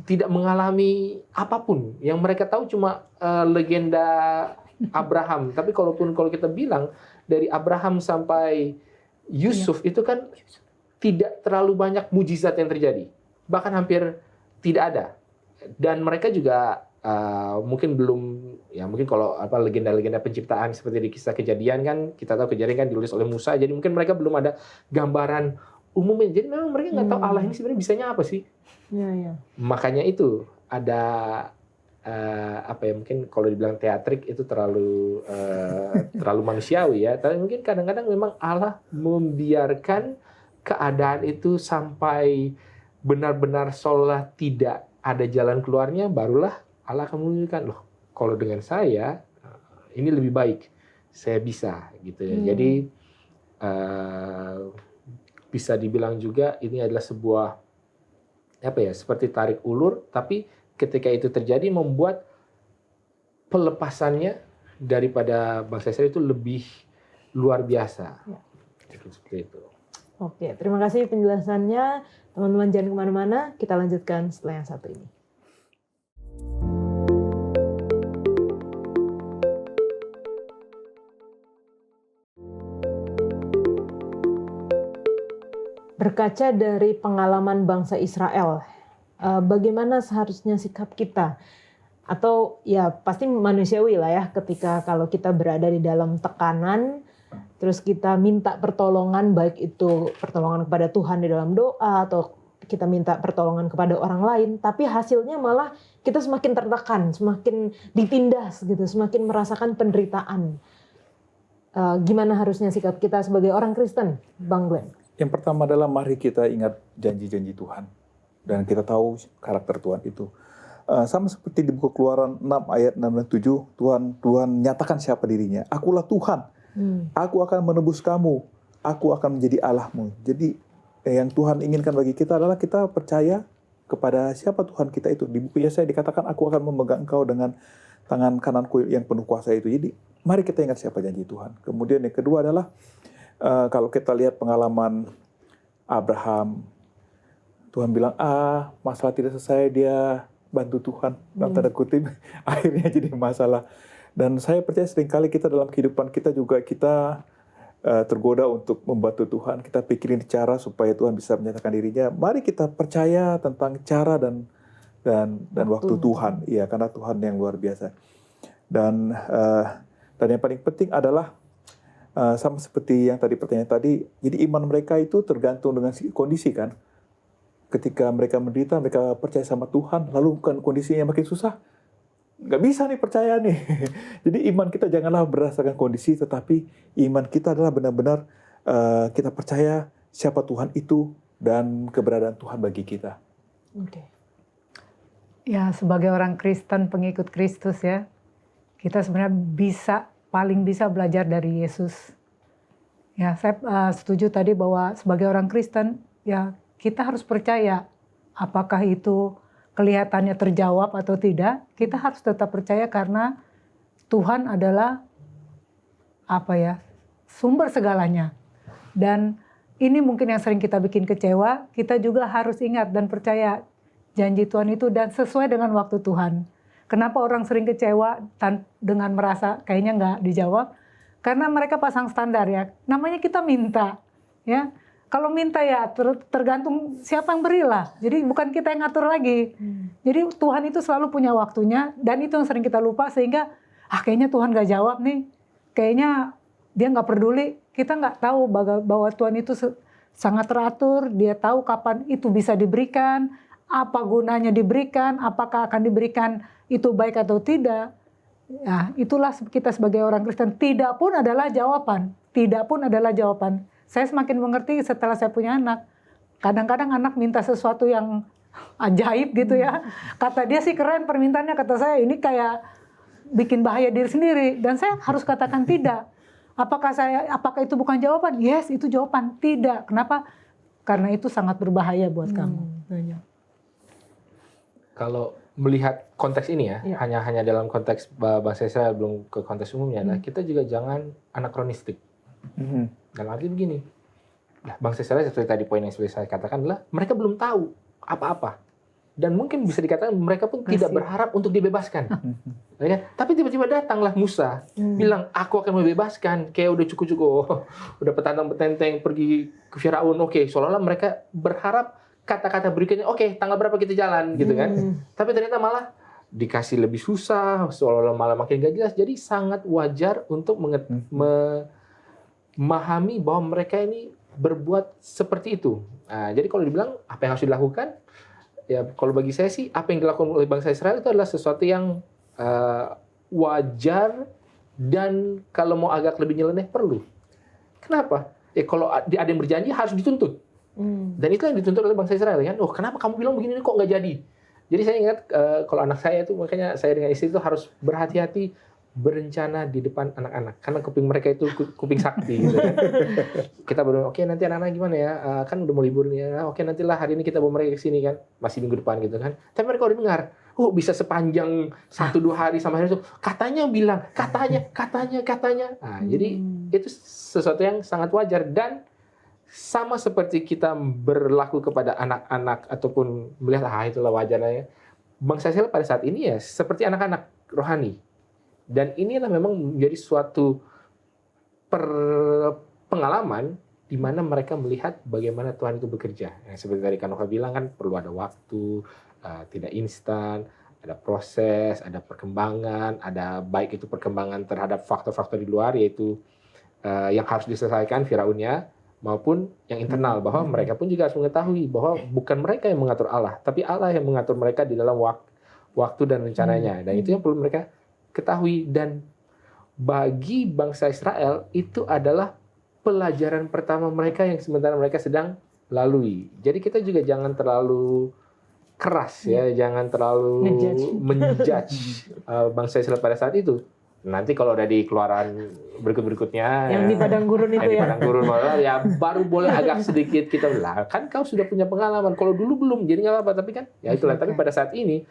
Tidak mengalami apapun. Yang mereka tahu cuma legenda Abraham. Tapi kalau kita bilang, dari Abraham sampai Yusuf itu kan tidak terlalu banyak mujizat yang terjadi. Bahkan hampir tidak ada. Dan mereka juga mungkin belum, ya mungkin kalau legenda-legenda penciptaan seperti di kisah Kejadian kan, kita tahu Kejadian kan ditulis oleh Musa, jadi mungkin mereka belum ada gambaran umumnya. Jadi memang mereka nggak tahu Allah ini sebenarnya bisanya apa sih. Makanya itu ada mungkin kalau dibilang teatrik itu terlalu manusiawi ya. Tapi mungkin kadang-kadang memang Allah membiarkan keadaan itu sampai benar-benar seolah tidak ada jalan keluarnya, barulah Allah akan menunjukkan, loh kalau dengan saya ini lebih baik, saya bisa gitu ya. Jadi bisa dibilang juga ini adalah sebuah seperti tarik ulur, tapi ketika itu terjadi membuat pelepasannya daripada bangsa Israel itu lebih luar biasa. Seperti itu. Oke, terima kasih penjelasannya. Teman-teman jangan kemana-mana, kita lanjutkan setelah yang satu ini. Berkaca dari pengalaman bangsa Israel, bagaimana seharusnya sikap kita? Atau ya pasti manusiawi lah ya, ketika kalau kita berada di dalam tekanan, terus kita minta pertolongan, baik itu pertolongan kepada Tuhan di dalam doa, atau kita minta pertolongan kepada orang lain, tapi hasilnya malah kita semakin tertekan, semakin ditindas gitu, semakin merasakan penderitaan. Gimana harusnya sikap kita sebagai orang Kristen, Bang Glenn? Yang pertama adalah mari kita ingat janji-janji Tuhan. Dan kita tahu karakter Tuhan itu. Sama seperti di buku Keluaran 6 ayat 6 dan 7, Tuhan nyatakan siapa dirinya. Akulah Tuhan, aku akan menebus kamu, aku akan menjadi Allahmu. Jadi yang Tuhan inginkan bagi kita adalah kita percaya kepada siapa Tuhan kita itu. Di buku Yesaya dikatakan, aku akan memegang engkau dengan tangan kananku yang penuh kuasa itu. Jadi mari kita ingat siapa janji Tuhan. Kemudian yang kedua adalah, kalau kita lihat pengalaman Abraham, Tuhan bilang, masalah tidak selesai, dia bantu Tuhan, dalam tanda kutip, akhirnya jadi masalah. Dan saya percaya seringkali kita dalam kehidupan kita juga, kita tergoda untuk membantu Tuhan. Kita pikirin cara supaya Tuhan bisa menyatakan dirinya. Mari kita percaya tentang cara dan waktu Tuhan. Iya, karena Tuhan yang luar biasa. Dan yang paling penting adalah, sama seperti yang tadi pertanyaan tadi, jadi iman mereka itu tergantung dengan kondisi kan. Ketika mereka menderita, mereka percaya sama Tuhan, lalu bukan kondisinya makin susah, nggak bisa nih percaya nih. Jadi iman kita janganlah berdasarkan kondisi, tetapi iman kita adalah benar-benar kita percaya siapa Tuhan itu dan keberadaan Tuhan bagi kita. Oke. Ya, sebagai orang Kristen, pengikut Kristus ya, kita sebenarnya paling bisa belajar dari Yesus. Ya, saya setuju tadi bahwa sebagai orang Kristen, ya kita harus percaya apakah itu kelihatannya terjawab atau tidak, kita harus tetap percaya karena Tuhan adalah sumber segalanya. Dan ini mungkin yang sering kita bikin kecewa, kita juga harus ingat dan percaya janji Tuhan itu dan sesuai dengan waktu Tuhan. Kenapa orang sering kecewa dengan merasa kayaknya nggak dijawab? Karena mereka pasang standar ya, namanya kita minta ya. Kalau minta ya tergantung siapa yang berilah. Jadi bukan kita yang ngatur lagi. Jadi Tuhan itu selalu punya waktunya dan itu yang sering kita lupa sehingga kayaknya Tuhan gak jawab nih. Kayaknya dia gak peduli. Kita gak tahu bahwa Tuhan itu sangat teratur. Dia tahu kapan itu bisa diberikan, apa gunanya diberikan, apakah akan diberikan itu baik atau tidak. Nah, itulah kita sebagai orang Kristen. Tidak pun adalah jawaban. Tidak pun adalah jawaban. Saya semakin mengerti setelah saya punya anak. Kadang-kadang anak minta sesuatu yang ajaib gitu ya. Kata dia sih keren permintaannya, kata saya ini kayak bikin bahaya diri sendiri. Dan saya harus katakan tidak. Apakah itu bukan jawaban? Yes, itu jawaban. Tidak. Kenapa? Karena itu sangat berbahaya buat kamu. Kalau melihat konteks ini ya, hanya dalam konteks bahasa saya, belum ke konteks umumnya, kita juga jangan anakronistik. Dalam arti begini, bangsa Israel seperti tadi poin yang saya katakan adalah mereka belum tahu apa-apa. Dan mungkin bisa dikatakan mereka pun tidak berharap untuk dibebaskan. Ya, tapi tiba-tiba datanglah Musa, bilang, aku akan membebaskan. Kayak udah cukup-cukup, udah petantang-petenteng pergi ke Firaun. Oke, seolah-olah mereka berharap kata-kata berikutnya, oke, tanggal berapa kita jalan, gitu kan. Tapi ternyata malah dikasih lebih susah, seolah-olah malah makin gak jelas. Jadi sangat wajar untuk memahami bahwa mereka ini berbuat seperti itu. Nah, jadi kalau dibilang apa yang harus dilakukan, ya kalau bagi saya sih apa yang dilakukan oleh bangsa Israel itu adalah sesuatu yang wajar dan kalau mau agak lebih nyeleneh perlu. Kenapa? Ya kalau ada yang berjanji harus dituntut. Dan itu yang dituntut oleh bangsa Israel kan. Kenapa kamu bilang begini kok nggak jadi? Jadi saya ingat kalau anak saya itu, makanya saya dengan istri itu harus berhati-hati berencana di depan anak-anak karena kuping mereka itu kuping sakti gitu kan. Kita baru oke, nanti anak-anak gimana ya, kan udah mau libur nih ya, oke nantilah hari ini kita bawa mereka ke sini kan, masih minggu depan gitu kan. Tapi mereka udah dengar, bisa sepanjang 1-2 hari sama hari itu katanya bilang katanya. Nah, jadi itu sesuatu yang sangat wajar dan sama seperti kita berlaku kepada anak-anak ataupun melihat itulah wajarnya ya. Bangsa Israel pada saat ini ya seperti anak-anak rohani. Dan inilah memang menjadi suatu pengalaman di mana mereka melihat bagaimana Tuhan itu bekerja. Seperti tadi Kanoka bilang kan perlu ada waktu, tidak instan, ada proses, ada perkembangan, ada baik itu perkembangan terhadap faktor-faktor di luar yaitu yang harus diselesaikan Firaunnya, maupun yang internal, bahwa mereka pun juga harus mengetahui bahwa bukan mereka yang mengatur Allah, tapi Allah yang mengatur mereka di dalam waktu dan rencananya. Dan itu yang perlu mereka ketahui. Dan bagi bangsa Israel itu adalah pelajaran pertama mereka yang sementara mereka sedang lalui. Jadi kita juga jangan terlalu keras ya, jangan terlalu menjudge bangsa Israel pada saat itu. Nanti kalau udah di keluaran berikut-berikutnya yang di padang gurun itu di ya. padang gurun ya baru boleh agak sedikit kita bilang, kan kau sudah punya pengalaman. Kalau dulu belum, jadi nggak apa-apa. Tapi kan ya itulah. Tapi pada saat ini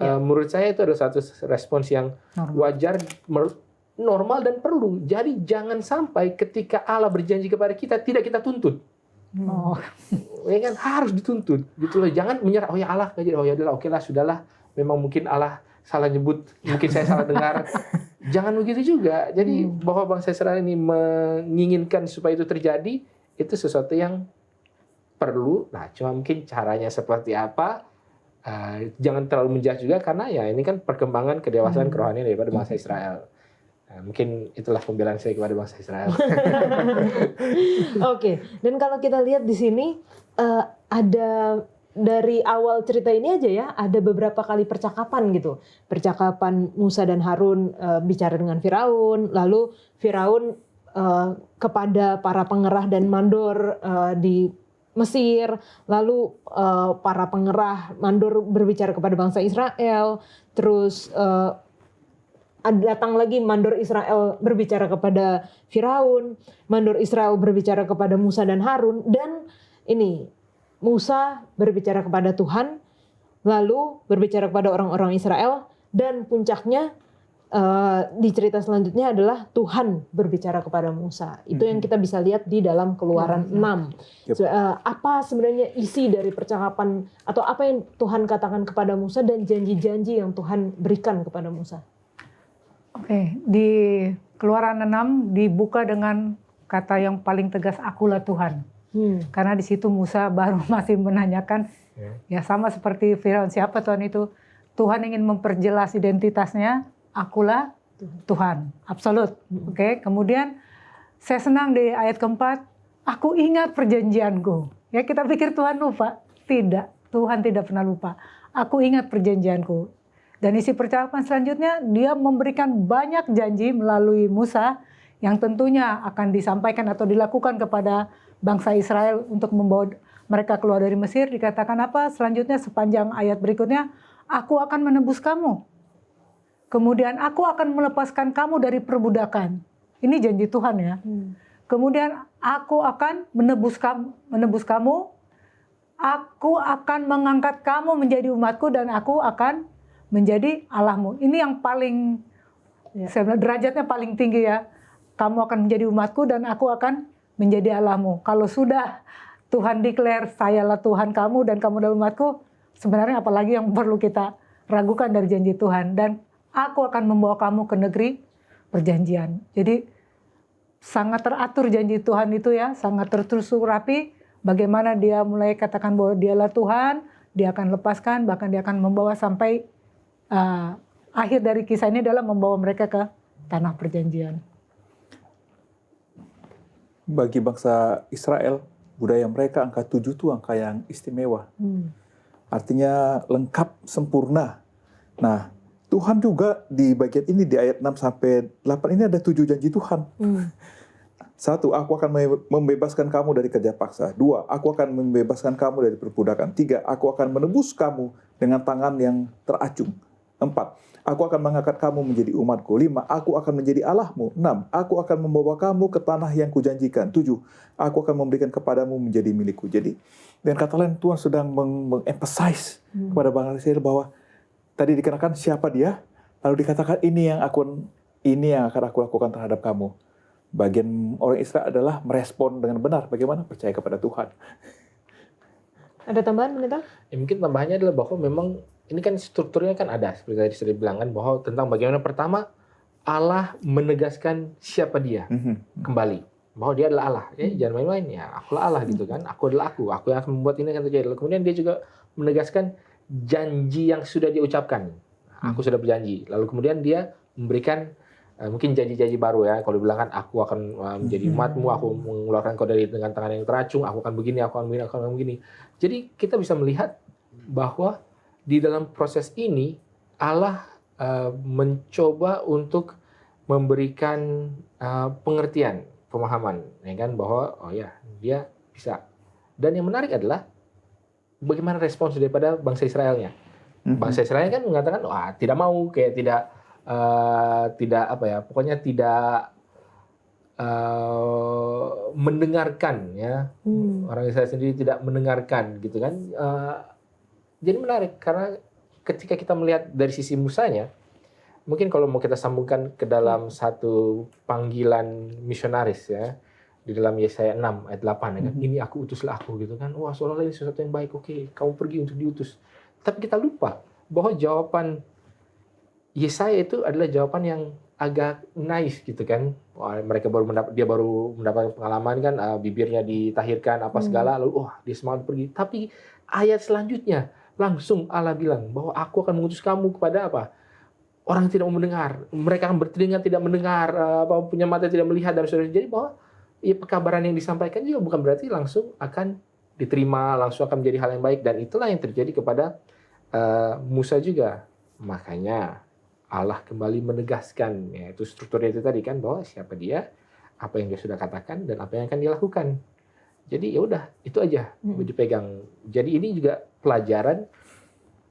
menurut saya itu ada satu respons yang wajar, normal dan perlu. Jadi jangan sampai ketika Allah berjanji kepada kita tidak kita tuntut. Ya kan, harus dituntut gitu loh. Jangan menyerah, oh ya Allah nggak jadi, oh ya adalah oke lah, sudahlah, memang mungkin Allah salah nyebut, mungkin saya salah dengar. Jangan begitu juga. Jadi bahwa bangsa Israel ini menginginkan supaya itu terjadi, itu sesuatu yang perlu. Nah, cuma mungkin caranya seperti apa, jangan terlalu menjudge juga, karena ya ini kan perkembangan kedewasaan kerohanian daripada bangsa Israel. Nah, mungkin itulah pembelaan saya kepada bangsa Israel. Oke, dan kalau kita lihat di sini ada dari awal cerita ini aja ya, ada beberapa kali percakapan gitu. Percakapan Musa dan Harun bicara dengan Firaun, lalu Firaun kepada para pengerah dan mandor di Mesir, lalu para pengerah mandor berbicara kepada bangsa Israel, terus datang lagi mandor Israel berbicara kepada Firaun, mandor Israel berbicara kepada Musa dan Harun, dan ini Musa berbicara kepada Tuhan, lalu berbicara kepada orang-orang Israel, dan puncaknya di cerita selanjutnya adalah Tuhan berbicara kepada Musa. Itu yang kita bisa lihat di dalam Keluaran 6. Apa sebenarnya isi dari percakapan, atau apa yang Tuhan katakan kepada Musa dan janji-janji yang Tuhan berikan kepada Musa? Oke, di Keluaran 6 dibuka dengan kata yang paling tegas, akulah Tuhan. Karena di situ Musa baru masih menanyakan, ya sama seperti Firaun, siapa Tuhan itu? Tuhan ingin memperjelas identitasnya, akulah Tuhan, absolut. Oke, kemudian saya senang di ayat keempat, aku ingat perjanjianku. Ya kita pikir Tuhan lupa, tidak, Tuhan tidak pernah lupa. Aku ingat perjanjianku. Dan isi percakapan selanjutnya, dia memberikan banyak janji melalui Musa yang tentunya akan disampaikan atau dilakukan kepada bangsa Israel untuk membawa mereka keluar dari Mesir. Dikatakan apa? Selanjutnya sepanjang ayat berikutnya, aku akan menebus kamu. Kemudian aku akan melepaskan kamu dari perbudakan. Ini janji Tuhan ya. Kemudian aku akan menebus kamu. Aku akan mengangkat kamu menjadi umatku dan aku akan menjadi Allahmu. Ini yang paling, sebenarnya derajatnya paling tinggi ya. Kamu akan menjadi umatku dan aku akan menjadi Allahmu. Kalau sudah Tuhan declare, sayalah Tuhan kamu dan kamu adalah umatku, sebenarnya apalagi yang perlu kita ragukan dari janji Tuhan. Dan aku akan membawa kamu ke negeri perjanjian. Jadi sangat teratur janji Tuhan itu ya, sangat tersusun rapi. Bagaimana dia mulai katakan bahwa dialah Tuhan, dia akan lepaskan, bahkan dia akan membawa sampai akhir dari kisah ini adalah membawa mereka ke tanah perjanjian. Bagi bangsa Israel, budaya mereka angka 7 itu angka yang istimewa. Artinya lengkap, sempurna. Nah, Tuhan juga di bagian ini di ayat 6 sampai 8 ini ada 7 janji Tuhan. 1, aku akan membebaskan kamu dari kerja paksa. 2, aku akan membebaskan kamu dari perbudakan. 3, aku akan menebus kamu dengan tangan yang teracung. 4, aku akan mengangkat kamu menjadi umatku. 5, aku akan menjadi Allahmu. 6, aku akan membawa kamu ke tanah yang kujanjikan. 7, aku akan memberikan kepadamu menjadi milikku. Jadi, dengan kata lain Tuhan sedang mengemphasize kepada bangsa Israel bahwa tadi dikenakan siapa dia, lalu dikatakan ini yang akan aku lakukan terhadap kamu. Bagian orang Israel adalah merespon dengan benar. Bagaimana? Percaya kepada Tuhan. Ada tambahan, Pendeta? Ya, mungkin tambahannya adalah bahwa memang ini kan strukturnya kan ada, seperti tadi sudah dibilang kan, bahwa tentang bagaimana pertama Allah menegaskan siapa dia kembali, bahwa dia adalah Allah. Ya, jangan main-main ya, akulah Allah gitu kan, aku adalah aku yang akan membuat ini akan terjadi. Lalu kemudian dia juga menegaskan janji yang sudah dia ucapkan. Aku sudah berjanji. Lalu kemudian dia memberikan mungkin janji-janji baru ya. Kalau bilang kan aku akan menjadi umatmu, aku mengeluarkan kau dari dengan tangan yang teracung, aku akan begini, aku akan begini. Jadi kita bisa melihat bahwa di dalam proses ini Allah mencoba untuk memberikan pengertian, pemahaman, ya kan, bahwa oh ya dia bisa. Dan yang menarik adalah bagaimana respons daripada bangsa Israelnya. Bangsa Israel kan mengatakan wah tidak mau, kayak tidak apa ya, pokoknya tidak mendengarkan ya. Orang Israel sendiri tidak mendengarkan gitu kan. Jadi menarik karena ketika kita melihat dari sisi Musanya, mungkin kalau mau kita sambungkan ke dalam satu panggilan misionaris ya, di dalam Yesaya 6 ayat 8 ya kan, ini aku utuslah aku gitu kan. Wah, seolah-olah ini sesuatu yang baik, oke, kamu pergi untuk diutus. Tapi kita lupa bahwa jawaban Yesaya itu adalah jawaban yang agak naif gitu kan. Wah, dia baru mendapat pengalaman kan, bibirnya ditahirkan apa segala, lalu dia semangat pergi. Tapi ayat selanjutnya langsung Allah bilang bahwa aku akan mengutus kamu kepada apa? Orang yang tidak mau mendengar, mereka akan bertelinga tidak mendengar, punya mata tidak melihat, dan saudara. Jadi bahwa ya pekabaran yang disampaikan juga bukan berarti langsung akan diterima, langsung akan menjadi hal yang baik, dan itulah yang terjadi kepada Musa juga. Makanya Allah kembali menegaskan, yaitu strukturnya itu tadi kan, bahwa siapa dia, apa yang dia sudah katakan, dan apa yang akan dia lakukan. Jadi ya udah, itu aja dipegang. Jadi ini juga pelajaran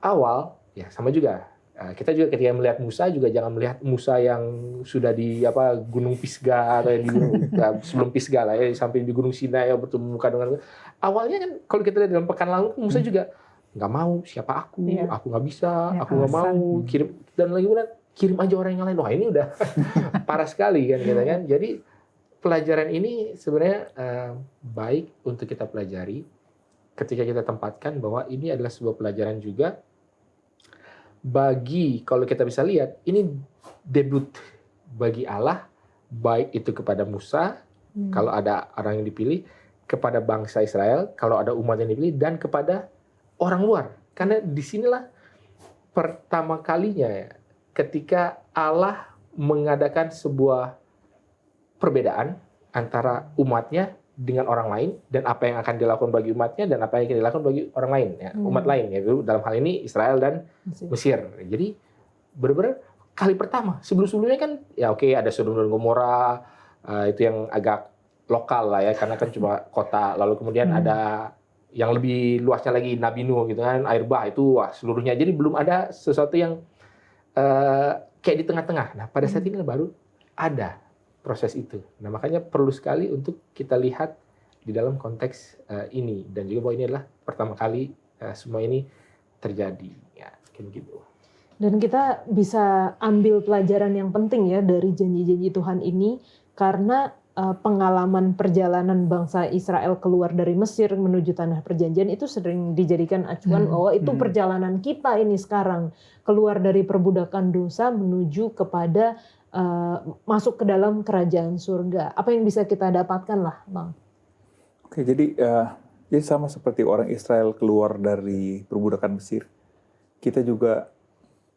awal, ya sama juga. Kita juga ketika melihat Musa juga jangan melihat Musa yang sudah di Gunung Pisgah atau di gunung, sebelum Pisgah lah ya, sampai di Gunung Sinai ya, bertemu muka dengan. Awalnya kan kalau kita lihat dalam pekan lalu, Musa juga nggak mau, siapa aku nggak bisa, aku nggak mau, kirim, dan lagi kirim aja orang yang lain. Wah ini udah parah sekali kan kita kan. Jadi pelajaran ini sebenarnya baik untuk kita pelajari ketika kita tempatkan bahwa ini adalah sebuah pelajaran juga bagi, kalau kita bisa lihat, ini debut bagi Allah, baik itu kepada Musa, kalau ada orang yang dipilih, kepada bangsa Israel, kalau ada umat yang dipilih, dan kepada orang luar. Karena disinilah pertama kalinya ya, ketika Allah mengadakan sebuah perbedaan antara umatnya dengan orang lain, dan apa yang akan dilakukan bagi umatnya dan apa yang akan dilakukan bagi orang lain ya, umat lain ya, dalam hal ini Israel dan Mesir. Jadi benar-benar kali pertama. Sebelum-sebelumnya kan ya oke, ada Sodom dan Gomora, itu yang agak lokal lah ya, karena kan cuma kota. Lalu kemudian ada yang lebih luasnya lagi, Nabi Nuh gitu kan, air bah itu seluruhnya. Jadi belum ada sesuatu yang kayak di tengah-tengah. Nah pada saat ini baru ada proses itu. Nah makanya perlu sekali untuk kita lihat di dalam konteks ini, dan juga bahwa ini adalah pertama kali semua ini terjadi. Ya, mungkin gitu. Dan kita bisa ambil pelajaran yang penting ya dari janji-janji Tuhan ini, karena pengalaman perjalanan bangsa Israel keluar dari Mesir menuju tanah perjanjian itu sering dijadikan acuan bahwa itu perjalanan kita ini sekarang, keluar dari perbudakan dosa menuju kepada masuk ke dalam kerajaan surga. Apa yang bisa kita dapatkan lah, Bang? Oke, jadi sama seperti orang Israel keluar dari perbudakan Mesir, kita juga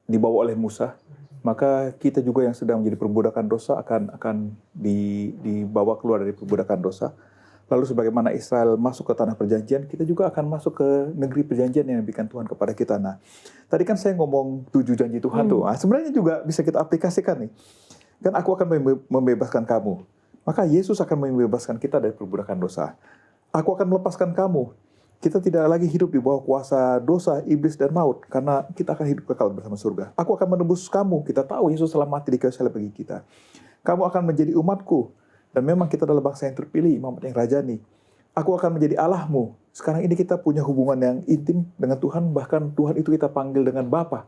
dibawa oleh Musa. Maka kita juga yang sedang menjadi perbudakan dosa akan dibawa keluar dari perbudakan dosa. Lalu sebagaimana Israel masuk ke tanah perjanjian, kita juga akan masuk ke negeri perjanjian yang diberikan Tuhan kepada kita. Nah, tadi kan saya ngomong 7 janji Tuhan tuh. Nah, sebenarnya juga bisa kita aplikasikan nih. Kan aku akan membebaskan kamu. Maka Yesus akan membebaskan kita dari perbudakan dosa. Aku akan melepaskan kamu. Kita tidak lagi hidup di bawah kuasa dosa, iblis, dan maut. Karena kita akan hidup kekal bersama surga. Aku akan menebus kamu. Kita tahu Yesus telah mati di kayu salib bagi kita. Kamu akan menjadi umatku. Dan memang kita adalah bangsa yang terpilih, umat yang rajani. Aku akan menjadi Allahmu. Sekarang ini kita punya hubungan yang intim dengan Tuhan. Bahkan Tuhan itu kita panggil dengan Bapa.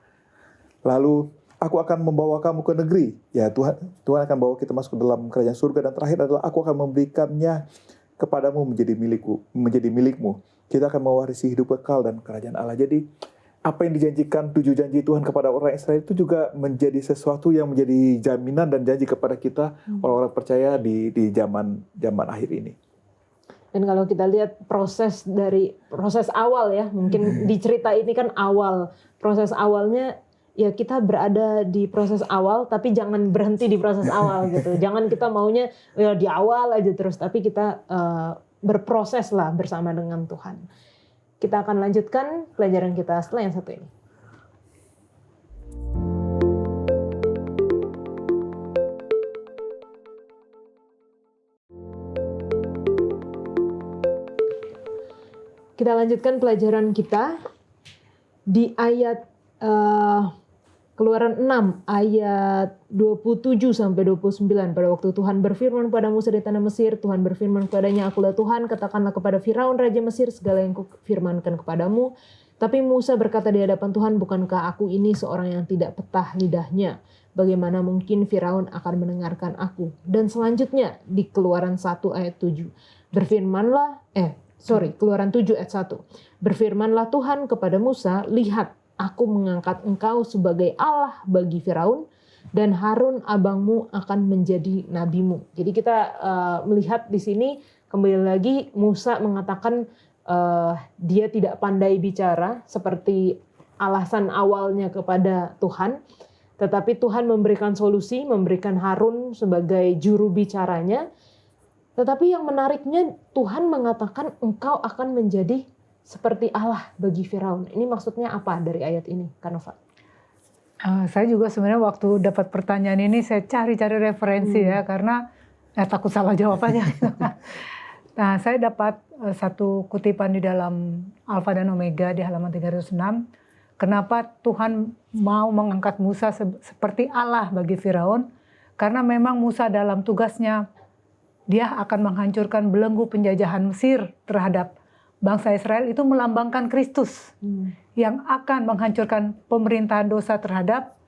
Lalu aku akan membawa kamu ke negeri. Ya, Tuhan akan bawa kita masuk ke dalam kerajaan surga. Dan terakhir adalah aku akan memberikannya kepadamu menjadi milikmu. Kita akan mewarisi hidup kekal dan kerajaan Allah. Jadi apa yang dijanjikan 7 janji Tuhan kepada orang Israel itu juga menjadi sesuatu yang menjadi jaminan dan janji kepada kita orang-orang percaya di zaman akhir ini. Dan kalau kita lihat proses awal ya, mungkin di cerita ini kan proses awalnya ya kita berada di proses awal, tapi jangan berhenti di proses awal gitu. Jangan kita maunya ya di awal aja terus, tapi kita berproses lah bersama dengan Tuhan. Kita akan lanjutkan pelajaran kita setelah yang satu ini. Kita lanjutkan pelajaran kita di ayat Keluaran 6 ayat 27 sampai 29. Pada waktu Tuhan berfirman kepada Musa di tanah Mesir, Tuhan berfirman kepadanya, "Akulah Tuhan, katakanlah kepada Firaun raja Mesir segala yang kufirmankan kepadamu." Tapi Musa berkata di hadapan Tuhan, "Bukankah aku ini seorang yang tidak petah lidahnya? Bagaimana mungkin Firaun akan mendengarkan aku?" Dan selanjutnya di Keluaran 1 ayat 7. Keluaran 7 ayat 1. Berfirmanlah Tuhan kepada Musa, "Lihat, aku mengangkat engkau sebagai Allah bagi Firaun, dan Harun abangmu akan menjadi nabimu." Jadi kita melihat di sini kembali lagi Musa mengatakan dia tidak pandai bicara seperti alasan awalnya kepada Tuhan, tetapi Tuhan memberikan solusi, memberikan Harun sebagai juru bicaranya. Tetapi yang menariknya Tuhan mengatakan engkau akan menjadi seperti Allah bagi Firaun. Ini maksudnya apa dari ayat ini, Kanova? Saya juga sebenarnya waktu dapat pertanyaan ini saya cari-cari referensi ya, karena takut salah jawabannya. Nah, saya dapat satu kutipan di dalam Alfa dan Omega di halaman 306. Kenapa Tuhan mau mengangkat Musa seperti Allah bagi Firaun? Karena memang Musa dalam tugasnya dia akan menghancurkan belenggu penjajahan Mesir terhadap bangsa Israel, itu melambangkan Kristus yang akan menghancurkan pemerintahan dosa terhadap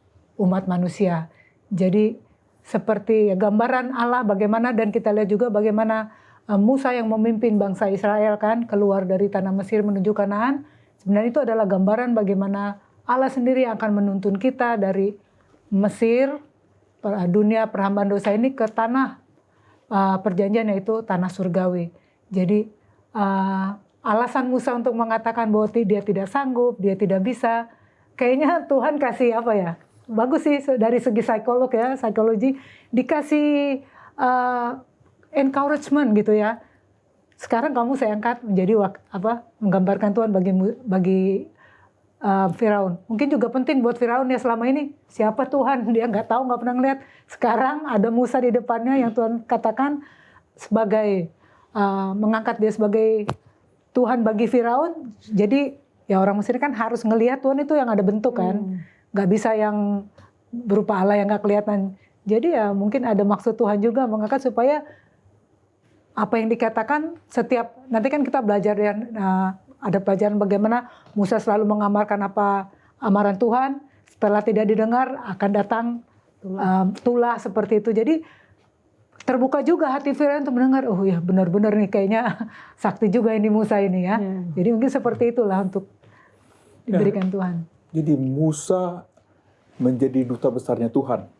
umat manusia. Jadi seperti gambaran Allah bagaimana, dan kita lihat juga bagaimana Musa yang memimpin bangsa Israel kan keluar dari tanah Mesir menuju Kanaan. Sebenarnya itu adalah gambaran bagaimana Allah sendiri akan menuntun kita dari Mesir, dunia perhambaan dosa ini, ke tanah perjanjian, yaitu tanah surgawi. Jadi alasan Musa untuk mengatakan bahwa dia tidak sanggup, dia tidak bisa, kayaknya Tuhan kasih apa ya, bagus sih dari segi psikologi, dikasih encouragement gitu ya. Sekarang kamu saya angkat menjadi menggambarkan Tuhan bagi Firaun. Mungkin juga penting buat Firaun ya, selama ini siapa Tuhan, dia nggak tahu, nggak pernah ngeliat. Sekarang ada Musa di depannya yang Tuhan katakan sebagai mengangkat dia sebagai Tuhan bagi Firaun. Jadi ya orang Mesir kan harus ngelihat Tuhan itu yang ada bentuk kan, nggak bisa yang berupa Allah yang nggak kelihatan. Jadi ya mungkin ada maksud Tuhan juga mengangkat supaya apa yang dikatakan setiap, nanti kan kita belajar ya, ada pelajaran bagaimana Musa selalu mengamarkan apa amaran Tuhan, setelah tidak didengar akan datang tulah seperti itu. Jadi terbuka juga hati Firaun untuk mendengar, oh ya benar-benar nih kayaknya sakti juga ini Musa ini ya. Jadi mungkin seperti itulah untuk diberikan Tuhan. Jadi Musa menjadi duta besarnya Tuhan.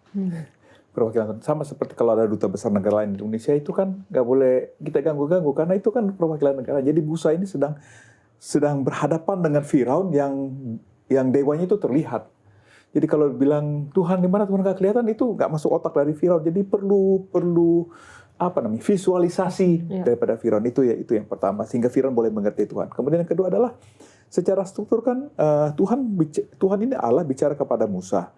Perwakilan sama seperti kalau ada duta besar negara lain di Indonesia, itu kan nggak boleh kita ganggu-ganggu karena itu kan perwakilan negara. Jadi Musa ini sedang berhadapan dengan Firaun yang dewanya itu terlihat. Jadi kalau bilang Tuhan di mana, Tuhan nggak kelihatan, itu nggak masuk otak dari Firaun. Jadi perlu visualisasi daripada Firaun, itu yang pertama, sehingga Firaun boleh mengerti Tuhan. Kemudian yang kedua adalah secara struktur kan Tuhan ini Allah bicara kepada Musa